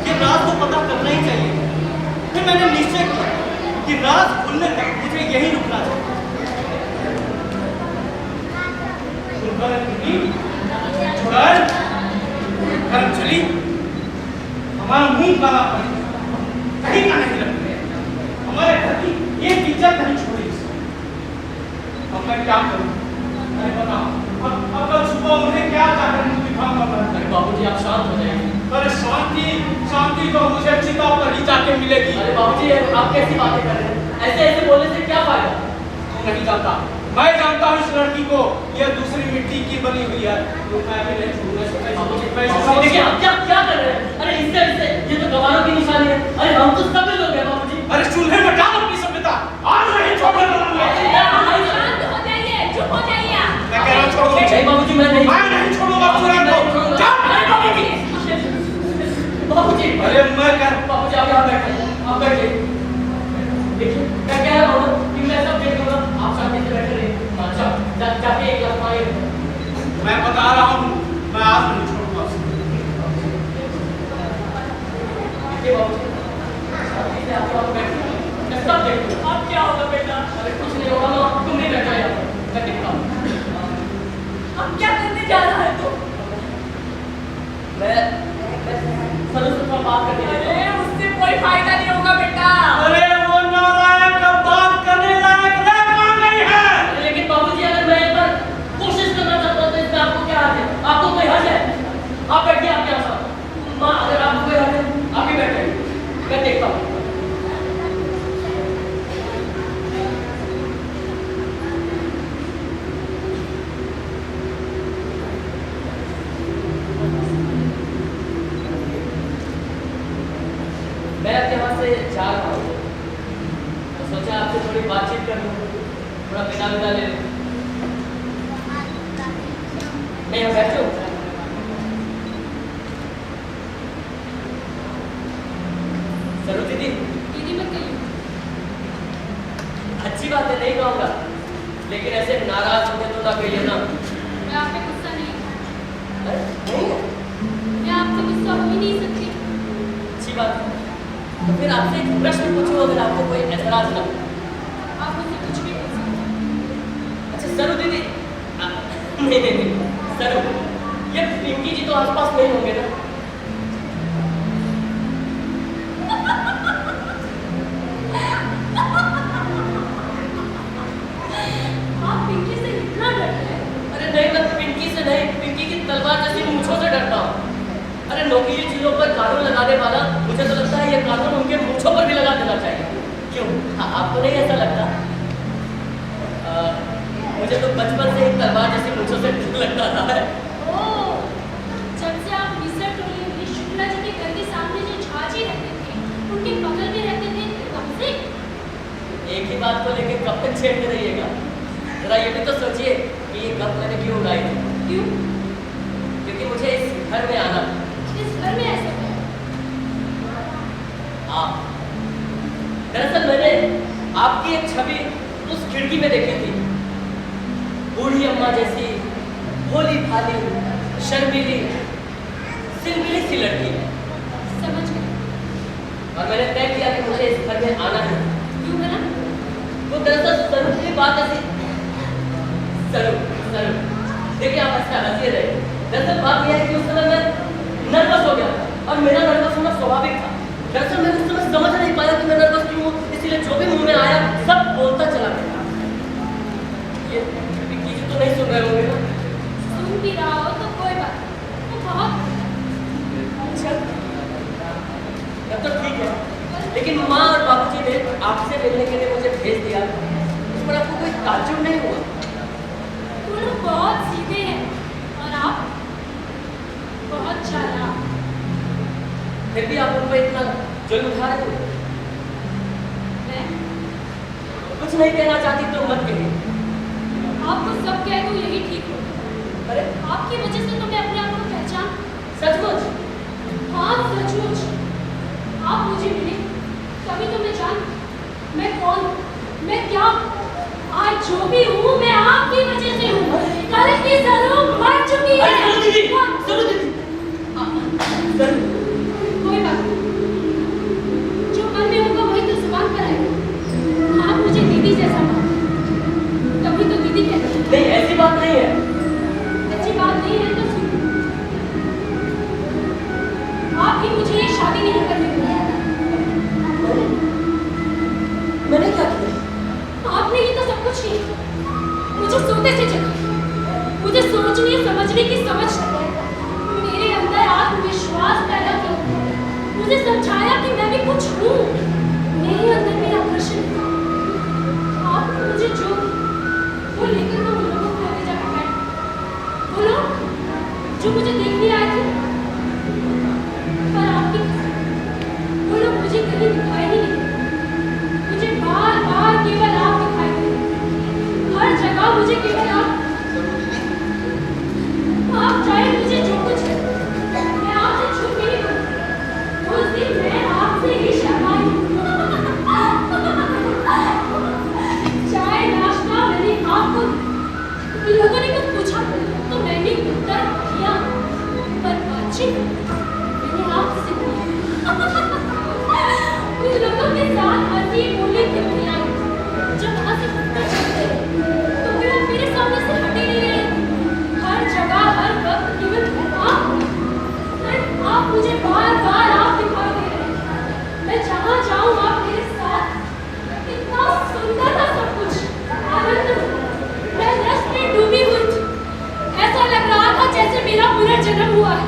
ये राज तो पता करना ही चाहिए। फिर मैंने निश्चय किया कि राज खुलने तक मुझे यहीं रुकना चाहिए। कर्म चली हमारा मुंह काला पड़ कहीं का नहीं रखते, हमारे घर की एक इज्जत नहीं छोड़ी। अब मैं क्या करूं? अरे बताओ, अब कल सुबह उन्हें क्या जाकर मुंह दिखाऊंगा मैं? अरे बाबूजी आप शांत हो जाइए। अरे शांति तो मुझे चिता पर ही जाके मिलेगी। अरे बाबूजी आप कैसी बातें कर रहे हैं? ऐसे ऐसे बोलने से क्या फायदा? तू नहीं जानता, मैं जानता हूँ इस लड़की को, यह दूसरी मिट्टी की बनी हुई है। तो मैं भी नहीं छोड़ूंगा। बाबूजी देखिए आप क्या क्या कर रहे हैं? अरे इससे ये तो गवारों की निशानी है। अरे हम तो सभी लोग हैं बाबूजी। अरे चूल्हे में डाल अपनी सभ्यता, आज नहीं छोड़ने वाला मैं। शांत हो जाइए, चुप हो जाइए। मैं कह रहा हूँ छोड़ो मुझे। नहीं बाबूजी मैं नहीं छोड़ूंगा पूरा को। जा बाबूजी। बाबूजी अरे मैं कह बाबूजी आप यहाँ बैठे, आप बैठे। देखिए मैं कह रहा हूँ कि मैं सब देख लूंगा, आप शांति से बैठे रहिए। अच्छा जाके एक गिलास पानी। मैं बता रहा हूँ, मैं आज नहीं छोड़ूंगा। देखिए बाबूजी शांति से आप यहाँ बैठे, मैं सब देख लूंगा। अब क्या होगा बेटा? अरे कुछ नहीं होगा ना, तुम नहीं बैठा यहाँ पर, मैं देखता हूँ। अब क्या करने जा रहा है तू? मैं सरों से थोड़ा बात करने अरे लगा। उससे कोई फायदा नहीं होगा बेटा। अरे वो नालायक अब बात करने लायक रह कहाँ गई है? अरे लेकिन बाबूजी अगर मैं एक बार कोशिश करना चाहता हूँ तो इसमें आपको क्या हर्ज है? आपको कोई हर्ज है? आप बैठिए, आप यहाँ साथ। माँ अगर आपको कोई हर्ज है आप ही बैठे, मैं देखता हूँ। मैं अब यहाँ से जा रहा हूँ, तो सोचा आपसे थोड़ी बातचीत कर लूँ, थोड़ा बिना बिना ले लूँ। मैं यहाँ बैठूँ? सरू दीदी दीदी मत कहिए। अच्छी बात है, नहीं कहूँगा, लेकिन ऐसे नाराज होते तो ना कहिए ना। मैं आप पे गुस्सा नहीं हूँ। अरे, नहीं है? मैं आपसे गुस्सा हो ही नहीं सकती। अच्छी बात है। तो फिर आपसे एक प्रश्न पूछूं अगर आपको कोई ऐतराज ना हो। आप मुझसे कुछ भी पूछ सकते हैं। अच्छा सरू दीदी नहीं सरू, ये पिंकी जी तो आसपास नहीं होंगे ना? आप पिंकी से इतना डरते हैं? अरे नहीं, मैं पिंकी से नहीं, पिंकी की तलवार जैसी मूंछों से डरता हूँ। अरे नौकीली चीजों पर कानून लगाने वाला, मुझे तो लगता है ये कानून उनके मूंछों पर भी लगा देना चाहिए। क्यों? हाँ, आपको नहीं ऐसा लगता? मुझे तो बचपन से ही तलवार जैसी मूंछों से डर लगता था। ओह, जब से आप मिस्र टोली में शुक्ला जी के घर के सामने जो झाजी रहते थे, उनके बगल में रहते थे, तब से? एक ही बात को लेकर कब तक छेड़ते रहिएगा? जरा ये भी तो सोचिए कि ये गप मैंने क्यों उड़ाई थी? क्यों? क्योंकि मुझे इस घर में आना, इस घर में ऐसा क्या? आप दरअसल मैंने आपकी एक छवि उस खिड़की में देखी थी बूढ़ी अम्मा जैसी भोली भाली शर्मीली सिलमिली सी लड़की है। समझ गई। और मैंने तय किया कि मुझे इस घर में आना है। क्यों बना? वो दरअसल सरू की बात ऐसी सरू सरू देखिए आप ऐसा हंसी रहे। दरअसल बात यह है कि उस समय मैं नर्वस हो गया था और मेरा नर्वस होना स्वाभाविक था। दरअसल मैं उस समय समझ नहीं पाया कि मैं नर्वस क्यों हूँ, इसलिए जो भी मुंह में आया सब बोलता चला गया। ये चीज तो नहीं सुन रहे होंगे ना? सुन भी रहा हो तो कोई बात नहीं। वो बहुत अच्छा तब तो ठीक है, लेकिन माँ और बाबूजी ने आपसे मिलने के लिए मुझे भेज दिया, इस पर आपको कोई ताज्जुब नहीं हुआ? वो लोग बहुत सीधे हैं और आप बहुत चालाक। फिर भी आप उन पर इतना जुल्म उठा रहे हो। मैं कुछ नहीं कहना चाहती तो मत कहिए। आपको सब कह दूं यही ठीक हो। अरे आपकी वजह से तो मैं अपने आप को पहचान। सचमुच? हाँ सचमुच। आप मुझे मिले तभी तो मैं जान मैं कौन हूँ, मैं क्या हूँ। आज जो भी हूँ मैं आपकी वजह से हूँ। कल की सरू मर चुकी है। अरे सरू दीदी, सरू दीदी। सरू कोई बात नहीं, जो मन में होगा वही तो जुबान पर आएगा। आप मुझे दीदी जैसा मानो, तभी तो दीदी कहते हैं। नहीं ऐसी बात नहीं है। अच्छी बात नहीं है तो सुनो। आप ही मुझे ये शादी नहीं करने देंगे। मैंने क्या किया? आपने ही तो सब कुछ किया। मुझे सोते से जगाया, मुझे सोचने समझने की समझ लगाई, मेरे अंदर आत्मविश्वास पैदा किया, मुझे समझाया कि मैं भी कुछ हूँ, मेरे अंदर भी आकर्षण था। आपने मुझे जो वो लेकर मैं उन लोगों को आगे जाकर बैठ, वो लोग जो मुझे देखने आए थे, पर आपकी वो लोग मुझे कहीं दिखाई नहीं देते। मुझे बार बार केवल आप दिखाई देते, हर जगह मुझे केवल आप चाहे मुझे जो कुछ है, मैं आपसे छूट नहीं करूँ। उस दिन मैं आपसे ही शर्माई। चाय नाश्ता मैंने आपको लोगों ने कुछ पूछा तो मैंने उत्तर दिया, पर बातचीत मैंने आपसे की। उन लोगों के साथ हंसी बोली की दुनिया जब वहाँ से उत्तर चलते तो वे मेरे सामने से हटे नहीं रहे। हर जगह हर वक्त केवल आप मुझे बार बार आप दिखाई दे रहे हैं। मैं जहाँ जाऊँ आप मेरे साथ। इतना सुंदर था सब कुछ, आनंद। मैं रस में डूबी हुई थी, ऐसा लग रहा था जैसे मेरा पुनर्जन्म हुआ है।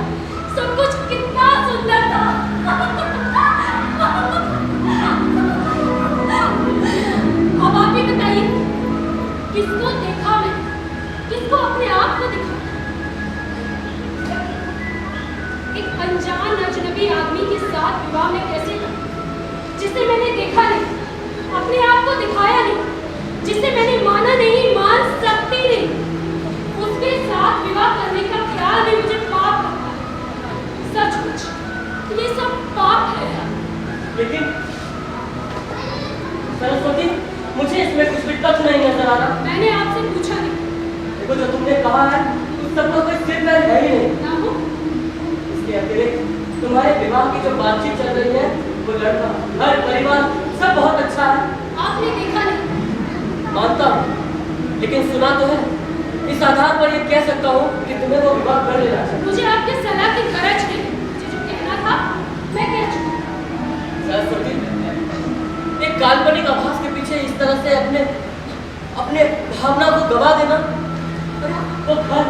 सब कुछ कितना सुंदर था। अब आप ही बताइए, किसको देखा मैं, किसको अपने आप को दिखा? एक अनजान अजनबी आदमी के साथ विवाह में कैसे था, जिसे मैंने देखा नहीं, अपने आप को दिखाया नहीं, जिसे मैंने माना नहीं, मान सकती नहीं, उसके साथ विवाह करने का ख्याल भी मुझे पाप लगता है। सचमुच ये सब पाप है। लेकिन सरस्वती, मुझे इसमें कुछ भी तथ्य नहीं नजर आ रहा। मैंने आपसे पूछा नहीं। देखो जो तुमने कहा है उस सबका कोई सिर पैर है ही नहीं। ना हो इसके अतिरिक्त तुम्हारे विवाह की जो बातचीत चल रही है, वो लड़का, घर, परिवार सब बहुत अच्छा है। आपने देखा नहीं। मानता हूँ, लेकिन सुना तो है। इस आधार पर ये कह सकता हूँ कि तुम्हें वो विवाह कर लेना चाहिए। मुझे आपके सलाह की गरज नहीं। मुझे जो कहना था मैं कह चुकी। सरस्वती, एक काल्पनिक आभास के पीछे इस तरह से अपने भावना को गवा देना। वो घर,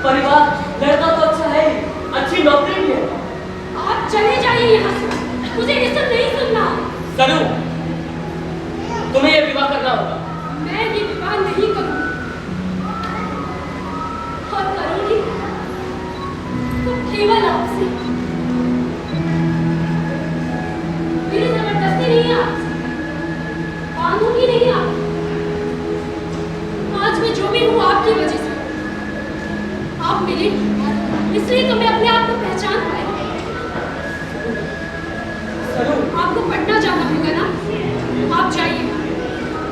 परिवार, लड़का तो अच्छा है ही, अच्छी नौकरी भी है। आप चले जाइए यहाँ से, मुझे ये सब नहीं सुनना। सरू, तुम्हें ये विवाह करना होगा। मैं ये विवाह नहीं करूँगी, और करूँगी तो केवल आपसे। मेरी जबरदस्ती नहीं है आपसे, कानूनी नहीं है आप। आज मैं जो भी हूँ आपकी वजह से। आप मिले इसलिए तो मैं अपने आप को पहचान पाई। आपको पटना जाना होगा ना, आप जाइए,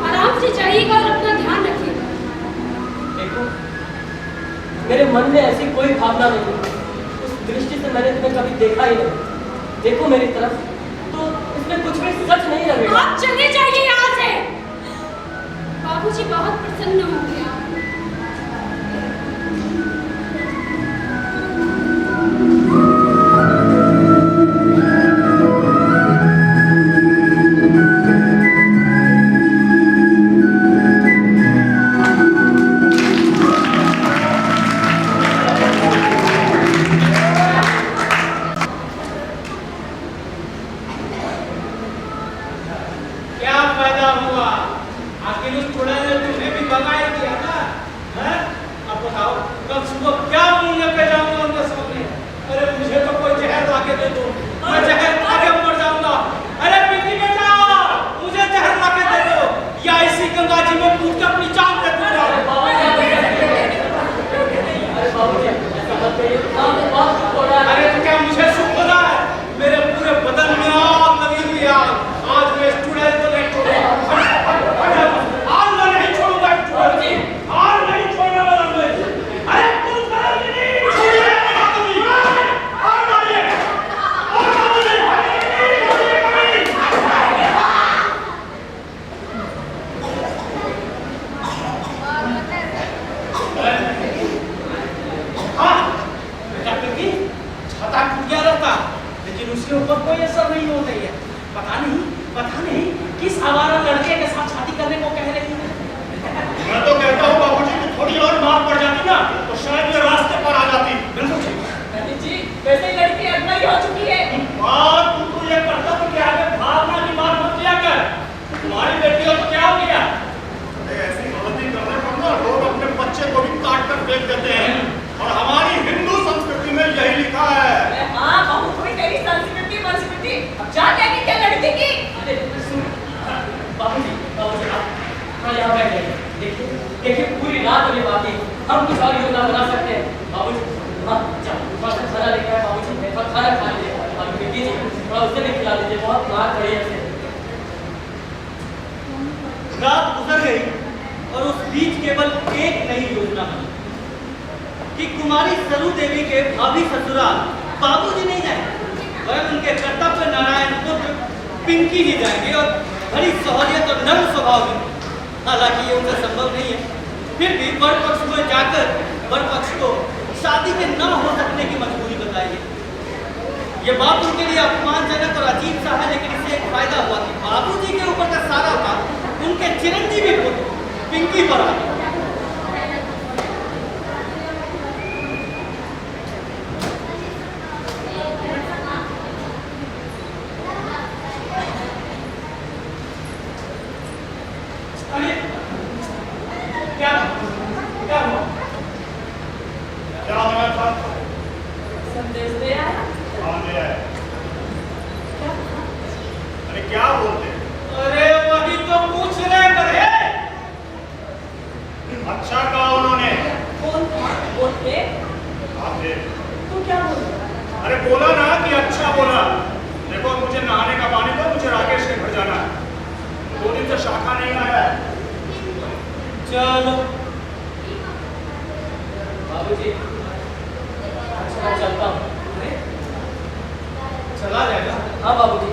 आराम से जाइएगा और अपना ध्यान रखिएगा। देखो मन में ऐसी कोई भावना नहीं है। उस दृष्टि से मैंने तुम्हें कभी देखा ही नहीं। देखो मेरी तरफ, तो इसमें कुछ भी सच नहीं लगेगा। आप चले जाइए यहाँ से। बाबूजी बहुत प्रसन्न होंगे आप। क्या फायदा हुआ? आखिर उस चुड़ैल ने तुम्हें भी भगा ही दिया ना, हैं? अब बताओ कल सुबह क्या मुंह लेके जाऊंगा उनके सामने? अरे मुझे तो कोई जहर ला के दे दो, मैं जहर खा के मर जाऊंगा। अरे पीती बेटा, मुझे जहर ला के दे दो, या इसी गंगा जी में कूद के अपनी जान दे दूंगा। अरे बाबूजी, ऐसा मत कहिए, आप बहुत दुख हो रहा है। अरे तो क्या मुझे सुख हो रहा है? मेरे पूरे बदन में आग लगी हुई है। आज मैं इस चुड़ैल को नहीं छोड़ूंगा। आज मैं नहीं छोड़ूंगा इस चुड़ैल को। आज नहीं छोड़ने वाला मैं। अरे तुम करोगे नहीं? छोड़िए बाबूजी। और मारिए। और बाबूजी। हाँ, बेटा पिंकी, छाता टूट गया रहता, लेकिन उसके ऊपर कोई असर नहीं होता है। पता नहीं किस आवारा लड़के के साथ शादी करने को कह रही है। मैं तो कहता हूँ बाबूजी कि थोड़ी और मार पड़ जाती ना, तो शायद ये रास्ते पर आ जाती। बिल्कुल ठीक। जी, वैसे ही लड़की अगुवाई हो चुकी है। और तू तो ये करता तो क्या है, भावना की बात मत किया कर। तुम्हारी बेटी हो तो क्या हो गया? अरे ऐसी गलती करने पर ना लोग अपने बच्चे को भी काट कर फेंक देते हैं, और हमारी हिंदू संस्कृति में यही लिखा है। हाँ, बहू कोई तेरी संस्कृति अब जान जाएगी क्या लड़की की? अरे सुन, बाबूजी, आप यहाँ बैठ जाइए। देखिए पूरी रात होने बाकी, हम कुछ और योजना बना सकते हैं। बाबूजी, हाँ, चलो थोड़ा सा खाना लेकर आए। बाबूजी, मैं थोड़ा खाना खा लीजिए, बाबूजी दीजिए, थोड़ा उसे भी खिला दीजिए, बहुत मार पड़ी है उसे। रात गुजर गई और उस बीच केवल एक नई योजना बनी कि कुमारी सरू देवी के भाभी ससुराल बाबूजी नहीं जाएंगे, वह उनके कर्तव्य नारायण पुत्र पिंकी ही जाएंगे, और बड़ी सहूलियत और नर्म स्वभाव में। हालांकि ये उनका संभव नहीं है, फिर भी वर पक्ष में जाकर वर पक्ष को शादी के न हो सकने की मजबूरी बताई है। ये बात उनके लिए अपमानजनक और अजीब सा है, लेकिन इससे एक फायदा हुआ कि बाबूजी के ऊपर का सारा बात उनके चिरंजीवी पुत्र पिंकी पर आ गया। क्या होना था? संदेश दे आया। हाँ, ले आए। अरे क्या बोलते? अरे वही तो पूछ रहे करे। अच्छा कहा उन्होंने। कौन था? बोलते? आप थे। तू क्या बोल रहा? अरे बोला ना कि अच्छा बोला। देखो मुझे नहाने का पानी दो, मुझे राकेश के घर जाना है। 2 दिन से शाखा नहीं आया है। चलो बाबूजी, अच्छा मैं चलता हूँ। चला जाएगा। हाँ बाबूजी,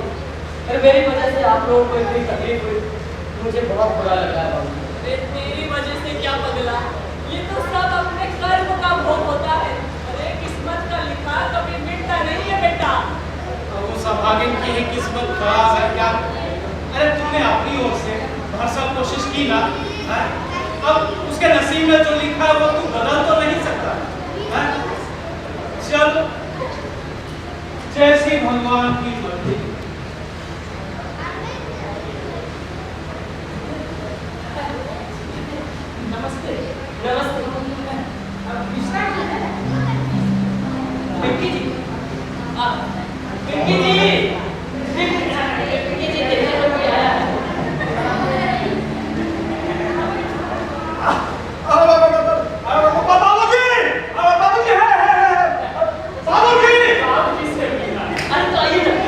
अरे मेरी वजह से आप लोगों को इतनी तकलीफ हुई, मुझे बहुत बुरा लग रहा है बाबूजी। अरे तेरी वजह से क्या बदला? ये तो सब अपने कर्म का भोग होता है। अरे किस्मत का लिखा कभी मिटता नहीं है बेटा। अब उस अभागिन की ही किस्मत खराब है क्या? अरे तुमने अपनी ओर से भरसक कोशिश की ना, है? अब उसके नसीब में जो लिखा है वो तू बदल तो नहीं सकता, है? चल, जैसी भगवान की मर्जी। नमस्ते। नमस्ते। पिंकी जी, पिंकी जी, पिंकी जी देखने को कोई आया है? बाबूजी! बाबूजी है! बाबूजी! बाबूजी से मिलना। अरे तो आइए ना।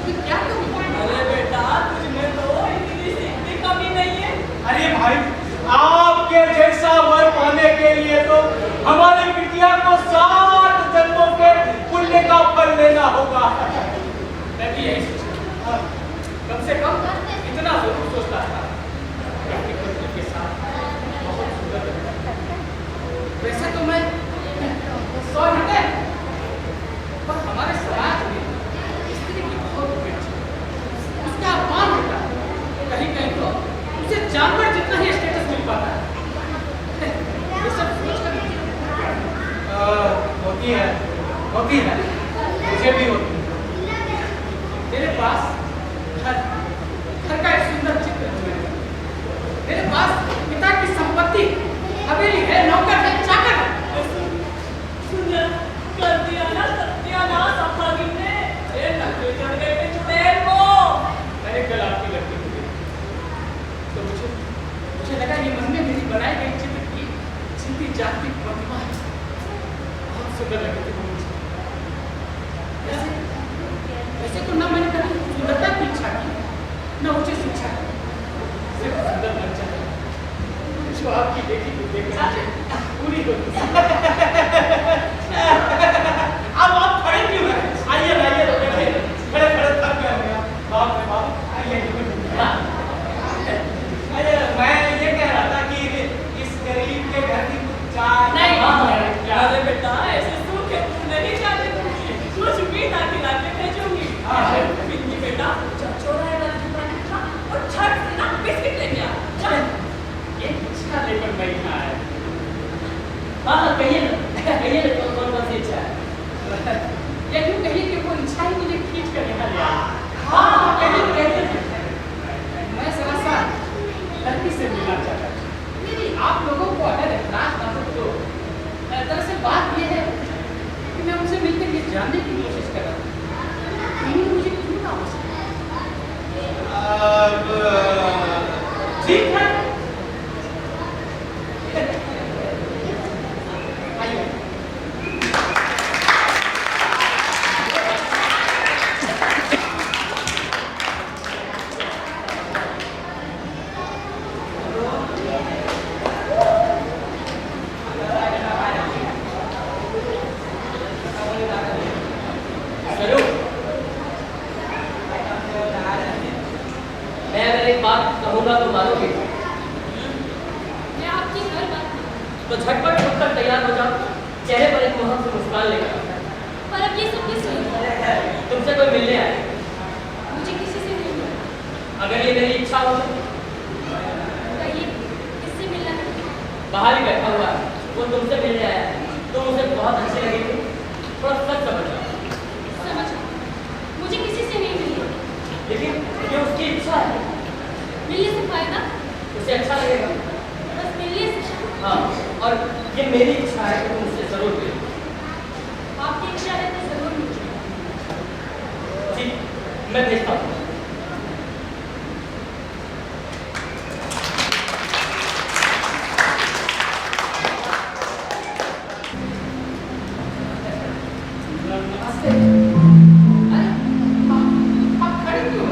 फिर क्या करूं? अरे बेटा तुझ में तो इतनी सीखने कमी नहीं है। अरे भाई, आपके जैसा वर पाने के लिए तो हमारी बिटिया को 60 जन्मों के पुण्य का फल लेना होगा। मैं भी यही सोचा। कम से कम इतना जरूर सोचता था कि अपनी पत्नी के साथ बहुत सुंदर लगता है। वैसे तो मैं 100 घंटे, पर हमारे समाज में स्त्री की बहुत बेटी है। उसका अपमान होता है, कहीं कहीं तो उसे जानवर जितना ही स्टेटस मिल पाता है। ये सब सोचकर होती है, मुझे भी होती है। मेरे पास घर का एक सुंदर चित्र है। मेरे पास पिता की संपत्ति, हवेली है, नौकर है, चाकर है। सुंदर कर दिया ना सत्यानाश अभागिन ने। ये नकली चढ़ गए थे चुड़ैल को। मैंने कल आपकी लड़की को देखा तो मुझे लगा ये मन में मेरी बनाई गई चित्र की जीती जागती प्रतिमा है। बहुत सुंदर लगी थी वो मुझे। वैसे तो ना मैंने कभी सुंदरता की इच्छा की, न उच्च शिक्षा की, सिर्फ सुंदर बन जाए जो आपकी बेटी को देखना पूरी होती है। अब आप खड़े क्यों हैं? आइए बैठिए, खड़े थक गए होंगे आप। बाप रे बाप, आइए। अरे मैं ये कह रहा था कि इस गरीब के घर की कुछ चाय नहीं, अरे बेटा ऐसे सूखे तुम नहीं जाने दूंगी। कुछ मीठा खिला के भेजूंगी। बिन्नी बेटा जब चौराहे वाली दुकान निकला और झट से ना बिस्किट लेके आ। चल। ये इच्छा लेकर मैं यहाँ आया। हाँ कहिए ना कौन सी इच्छा है? या यूँ कहिए कि वो इच्छा ही मुझे खींच कर यहाँ ले आई। हाँ कहिए। मैं सरासर लड़की से मिलना चाहता हूँ। आप लोगों को अगर एतराज ना हो तो दरअसल बात यह है कि मैं उनसे मिलकर ये जानने की कोशिश कर रहा हूँ मुझे क्यों ना हो सके। ठीक है। आइए। चलो मैं अगर एक बात कहूँगा तो मानोगे? मैं आपकी हर बात मानूं। तो झटपट उठकर तैयार हो जाओ, चेहरे पर एक मुहब्बत से मुस्कान लेकर। पर अब ये सब किस लिए? तुमसे कोई मिलने आए। मुझे किसी से नहीं मिलना। अगर ये मेरी इच्छा हो तो कहिए किससे मिलना है? बाहर ही बैठा हुआ है, वो तुमसे मिलने आया है। तुम उसे बहुत अच्छी लगी थी, थोड़ा सच समझ जाओ। समझ मुझे किसी से नहीं मिलना। लेकिन ये उसकी इच्छा है, मिलने से फायदा उसे अच्छा लगेगा। बस मिलने से। हाँ, और ये मेरी इच्छा है कि तुम उसे जरूर मिलो। आपकी इच्छा है तो जरूर मिलिए। ठीक, मैं भेजता हूँ। नमस्ते। अरे आप खड़े क्यों?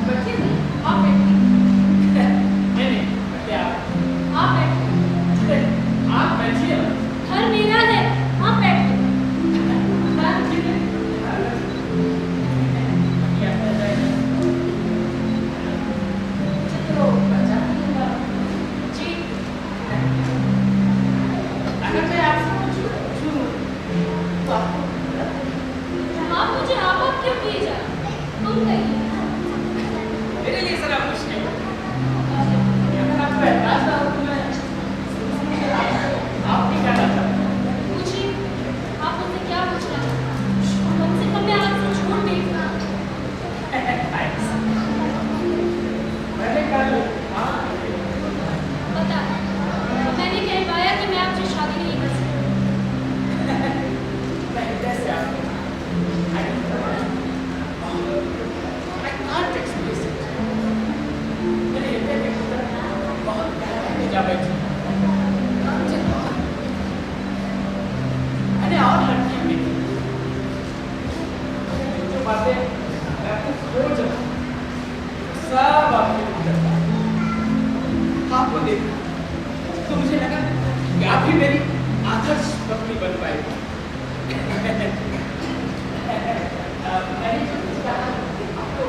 बैठिए ना। आप बैठिए। नहीं बैठिए आप बैठिए। आप बैठिए ना। घर मेरा है, आप बैठिए। जी अगर मैं आपसे पूछूं तो आपको आप मुझे आप क्यों किए जा रहे? तुम कहिए। मेरे लिए जरा मुश्किल है। अगर आपको एतराज ना हो तो मैं आप भी कहना चाहता हूँ। पूछिए, आप मुझसे क्या पूछना चाहते हैं? कम से कम मैं आपसे झूठ नहीं मैंने कल पता है। मैंने कह पाया कि मैं आपसे शादी नहीं कर सकती। मैं कैसे आपको बोझ रहा सब आपके ऊपर था। आपको देखा तो मुझे लगा कि आप ही मेरी आदर्श पत्नी बन पाएगी। मैंने जो कुछ कहा आपको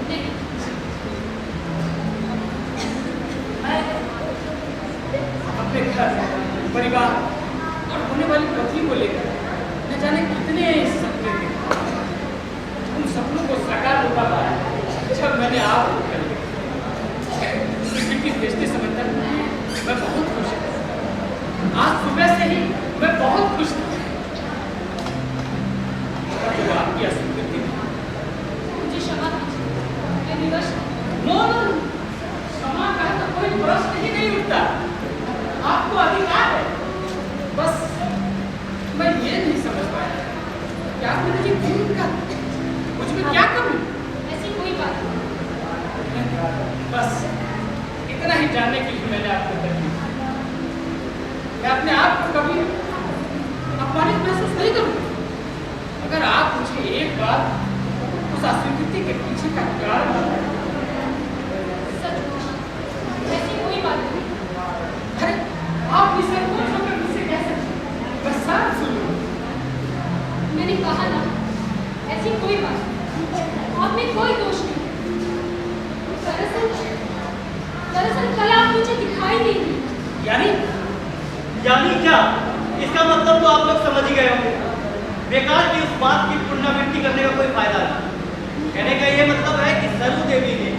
नहीं, अपने घर परिवार और होने वाली पत्नी को लेकर न जाने कितने सपने थे। उन सपनों को साकार होता पाया जब मैंने आपको कर लिया। स्वीकृति भेजते समय तक मैं बहुत खुश हूँ। आज सुबह से ही मैं बहुत खुश हूँ। और जो आपकी अस्वीकृति थी, मुझे क्षमा कीजिए, मैं विवश हूँ। नो नो नो, क्षमा का तो कोई प्रश्न ही नहीं उठता। आपको अधिकार है। बस मैं ये नहीं समझ पाया कि आपने मुझे क्यों कहा, मुझ में क्या कमी? ऐसी कोई बात नहीं। बस इतना ही जानने के लिए मैंने आपको कर दिया। मैं अपने आप को कभी अपमानित महसूस नहीं करूँगा अगर आप मुझे एक बार उस अस्वीकृति के पीछे का कारण बताएं। सच ऐसी कोई बात नहीं। अरे आप इसे कुछ होकर मुझसे कह सकते हैं। बस साफ सुनो। मैंने कहा ना, ऐसी कोई बात नहीं। आप में कोई दोष नहीं। दरअसल कल आप मुझे दिखाई नहीं दी। यानी क्या? इसका मतलब तो आप लोग समझ ही गए होंगे। बेकार की उस बात की पुनरावृत्ति करने का कोई फायदा नहीं। कहने का ये मतलब है कि सरू देवी ने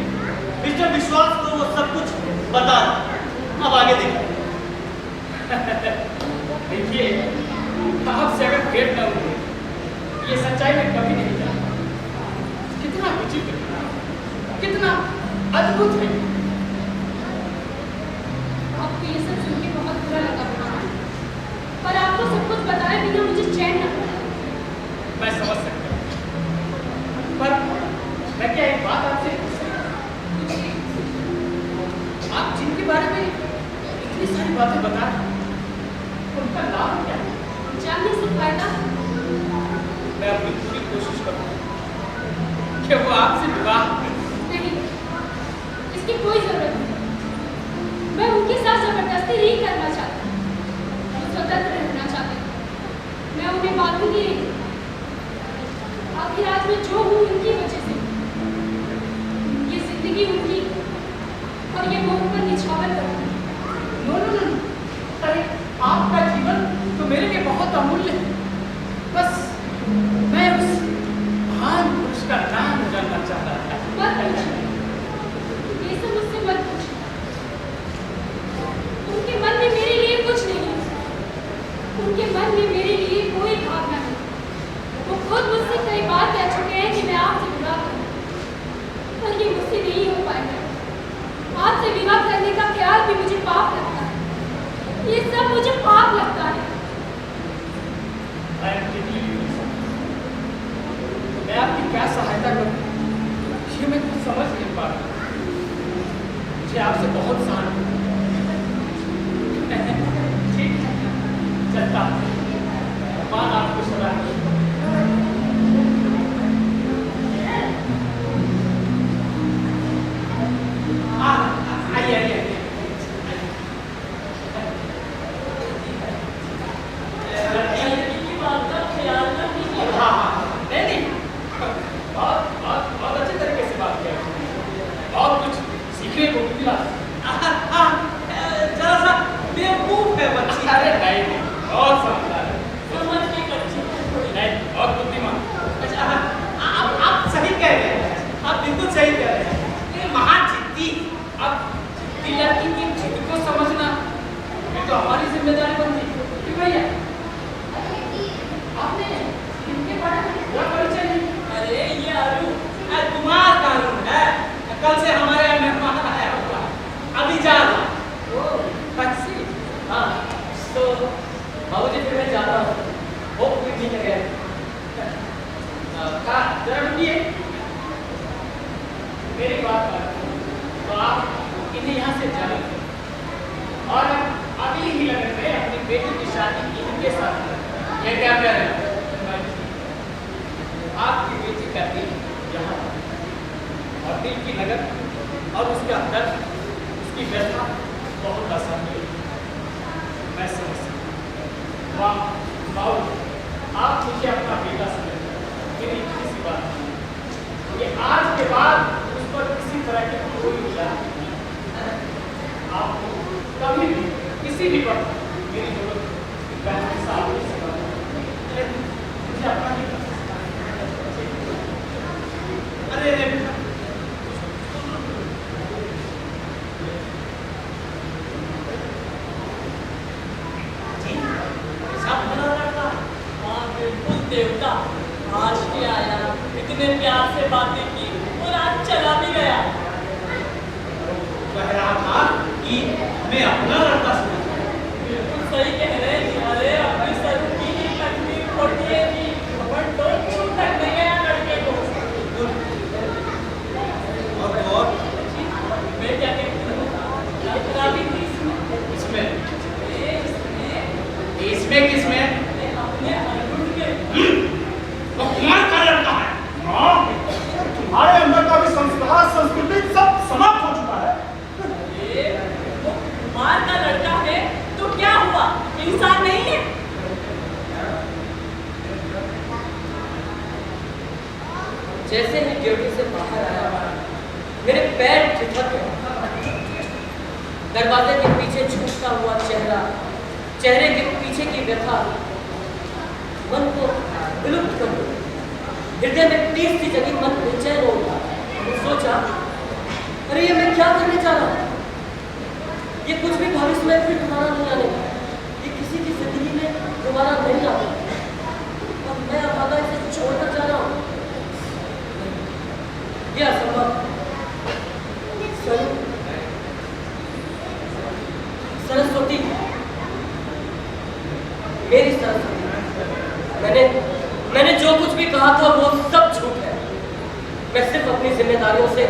मिस्टर विश्वास को वो सब कुछ बता दिया। अब आगे देखिए। देखिए, आपसे अगर भेंट न हुई, ये सच्चाई में कभी नहीं जानता। कितना विचित्र, कितना अद्भुत है। आपको ये सब सुन के बहुत बुरा लगा होगा, पर आपको सब कुछ बताए बिना मुझे चैन न पड़ा। मैं समझ सकता हूँ, पर मैं क्या एक बात आपसे पूछ सकता हूँ? आप जिनके बारे में इतनी सारी बातें बता रहे हैं, उनका लाभ क्या है? जानने से फायदा? मैं अपनी पूरी कोशिश करूँगा कि वो आपसे विवाह नहीं, इसकी कोई जरूरत नहीं। मैं उनके साथ जबरदस्ती नहीं करना चाहती। वो स्वतंत्र रहना चाहते हैं। मैं उन्हें बांधूंगी नहीं। आखिर आज मैं जो हूँ उनकी वजह से। ये जिंदगी उनकी और ये मैं उन पर निछावर करूँगी। नो नो नो, अरे आपका जीवन तो मेरे लिए बहुत अमूल्य है। बस मैं उस महान पुरुष का नाम जानना चाहता था। मत पूछिए, ये सब मुझसे मत पूछिए। उनके मन में मेरे लिए कुछ नहीं है। उनके मन में मेरे लिए कोई भावना नहीं। वो खुद मुझसे कई बार कह चुके हैं कि मैं आपसे विवाह करूं, पर ये मुझसे नहीं हो पाएगा। आपसे विवाह करने का ख्याल भी मुझे पाप लगता है। ये सब मुझे पाप लगता है। मैं आपकी क्या सहायता करूं, ये मैं कुछ समझ नहीं पा रहा। मुझे आपसे बहुत सहानुभूति है। ठीक है, चलता हूं। भगवान आपको सदा आइए आइए। की बात का ख्याल रखिए। नहीं बहुत अच्छे तरीके से बात किया। बहुत कुछ सीखने को मिला। जरा सा बेवकूफ है बच्ची। अरे नहीं, बहुत समझदार है। समझ के कच्ची नहीं, बहुत बुद्धिमान। अच्छा, आप सही कह रहे हैं। आप बिल्कुल सही कह रहे हैं। ये महान जिद्दी। अब जिद्दी लड़की की जिद को समझना ये तो हमारी जिम्मेदारी बनती है कि भैया आपने इनके बारे में पूरा परिचय नहीं। अरे ये आलू कुमार कानून है। कल से हमारे यहाँ मेहमान आया होगा। अभी जा रहा। ओ टैक्सी। हाँ, तो बाबूजी फिर मैं जाता हूँ। वो कोई ठीक है। जरा रुकिए, मेरी बात मानिए। तो आप इन्हें यहाँ से जाने दें और अगली ही लगन में अपनी बेटी की शादी इनके साथ करें। ये क्या कह रहे हैं? आपकी बेटी करती है दिल की लगन और उसका दर्द, उसकी व्यथा बहुत आसान है। मैं समझ सकता हूँ। माँ, आप मुझे अपना बेटा समझ मेरी किसी बात नहीं। ये आज के बाद उस पर किसी तरह की कोई विचार नहीं। आपको कभी भी किसी भी वक्त मेरी जरूरत पहले साफ नहीं सकता, मुझे अपना ही अरे देवता आज के आया, इतने प्यार से बातें की और आज चला भी गया। कह रहा था कि मैं अपना लड़का समझता हूं। बिल्कुल सही कह रहे हैं। अरे अपनी सर की ही तकलीफ होती है कि खबर तो छू तक नहीं गया लड़के को। और मैं क्या कहती हूँ, लड़का भी थी इसमें इसमें इसमें किसमें अपने अरुण के वो कुमार का लड़का है। माँ, तुम्हारे अंदर का भी संस्कार संस्कृति सब समाप्त हो चुका है। वो कुमार का लड़का है तो क्या हुआ, इंसान नहीं है? जैसे ही ड्यूटी से बाहर आया, मेरे पैर ठिठक गए। दरवाजे के पीछे झुकता हुआ चेहरा, चेहरे के पीछे की व्यथा मन को विलुप्त कर दिया। हृदय में टीस सी जगी, मन बेचैन हो गया। सोचा, अरे ये मैं क्या करने जा रहा हूँ? ये कुछ भी भविष्य में फिर दोबारा नहीं आने वाला। ये किसी की जिंदगी में दोबारा नहीं आता और मैं अभागा इसे छोड़कर जा रहा हूँ। ये असंभव। सरस्वती, मेरी सरस्वती, मैंने जो कुछ भी कहा था वो सब झूठ है। मैं सिर्फ अपनी जिम्मेदारियों से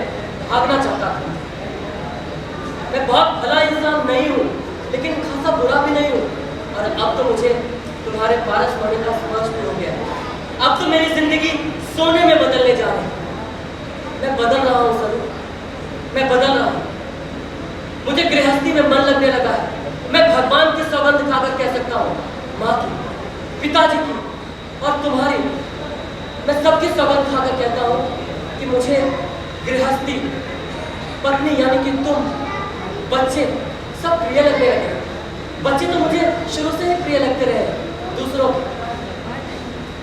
भागना चाहता था। मैं बहुत भला इंसान नहीं हूँ, लेकिन खासा बुरा भी नहीं हूँ। और अब तो मुझे तुम्हारे पारस होने का समझ भी हो गया। अब तो मेरी जिंदगी सोने में बदलने जा रही है। मैं बदल रहा हूँ सरू, मैं बदल रहा हूँ। मुझे गृहस्थी में मन लगने लगा है। मैं भगवान की सौगंध खाकर कह सकता हूँ, माँ की, पिताजी की और तुम्हारी, मैं सबकी सौगंध खाकर कहता हूँ कि मुझे गृहस्थी, पत्नी यानी कि तुम, बच्चे सब प्रिय लगने लगे। बच्चे तो मुझे शुरू से ही प्रिय लगते रहे, दूसरों के,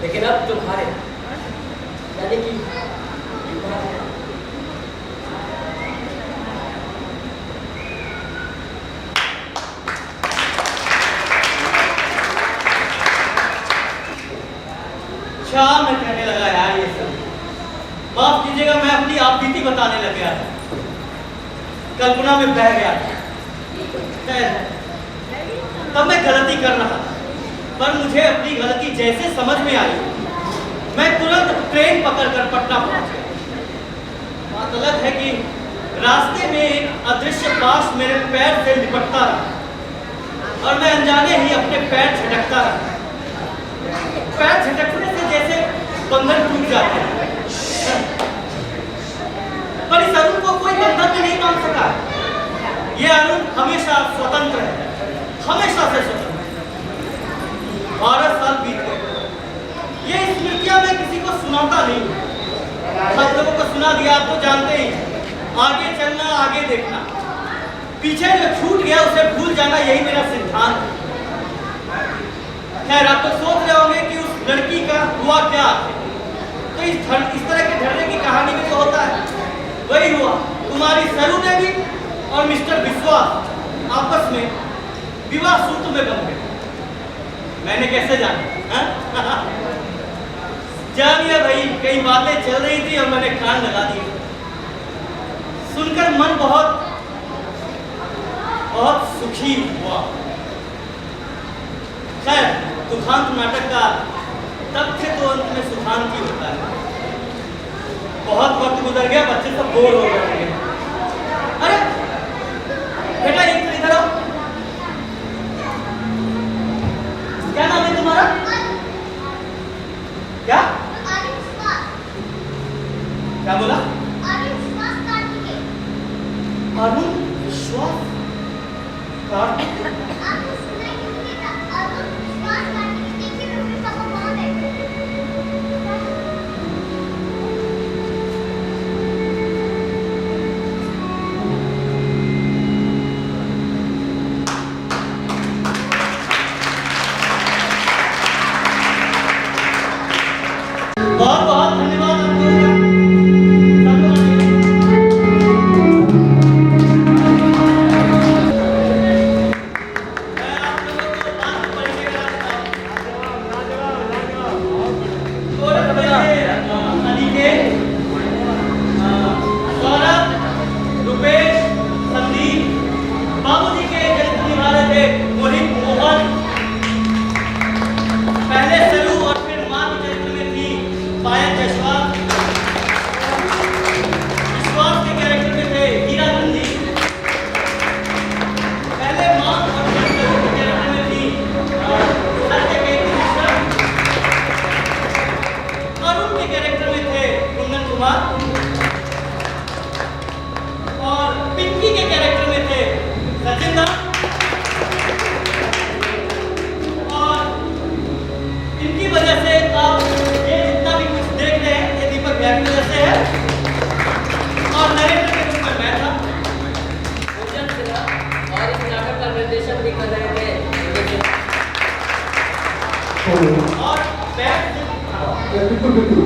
लेकिन अब तुम्हारे यानी कि क्या मैं कहने लगा यार ये सब। माफ कीजिएगा, मैं अपनी आपबीती बताने लग गया था, कल्पना में बह गया था। तब मैं गलती कर रहा था, पर मुझे अपनी गलती जैसे समझ में आई, मैं तुरंत ट्रेन पकड़कर पटना पहुंच गया। बात अलग है कि रास्ते में एक अदृश्य पास मेरे पैर से लिपटता रहा और मैं अनजाने ही अपने पैर झटकता रहा। पैर झटकने से जैसे बंधन टूट जाते हैं, पर इस अरुण को कोई बंधन में नहीं बांध सका। ये अरुण हमेशा स्वतंत्र है, हमेशा से स्वतंत्र। 12 साल बीत गए। ये स्मृतियां मैं किसी को सुनाता नहीं हूँ। सब लोगों को सुना दिया, आप तो जानते ही। आगे चलना, आगे देखना, पीछे जो छूट गया उसे भूल जाना, यही मेरा सिद्धांत है। खैर, आप तो सोच रहे होंगे कि उस लड़की का हुआ क्या। तो इस तरह के झगड़े की कहानी में तो होता है, वही हुआ। तुम्हारी सरू ने भी और मिस्टर विश्वास आपस में विवाह सूत्र में बंध गए। मैंने कैसे जाना? जानिए भाई, कई बातें चल रही थी और मैंने कान लगा दिए। सुनकर मन बहुत बहुत सुखी हुआ। खैर, सुखांत नाटक का तथ्य तो अंत में सुखांत ही होता है। बहुत वक्त गुजर गया, बच्चे सब बोर हो गए। अरे बेटा, एक तो इधर आओ। क्या नाम है तुम्हारा? क्या क्या बोला? अरुण विश्वास कार्तिकेय। बहुत बहुत धन्यवाद आपको। मैं आप लोगों को बात का परिचय करा देता हूँ। गौरव के लिए अनिकेत, सौरभ, रुपेश, संदीप, बाबूजी के चरित्र निभा रहे थे मोहित, मोहन। पहले सरू और फिर मां के चरित्र में थी पायल जायसवाल। विश्वास के कैरेक्टर में थे हीरा नंदी। पहले मां और फिर सरू के कैरेक्टर में थी सत्यकेत मिश्रा। अरुण के कैरेक्टर में थे कुंदन कुमार और पिंकी के कैरेक्टर में थे सचिन दा। और इनकी वजह से आप ये जितना भी कुछ देख रहे हैं ये दीपक भैया की वजह से है। और नरेंद्र के रूप में मैं था। भूषण सिन्हा और इस नाटक का निर्देशन भी कर रहे थे। और मैं बिल्कुल बिल्कुल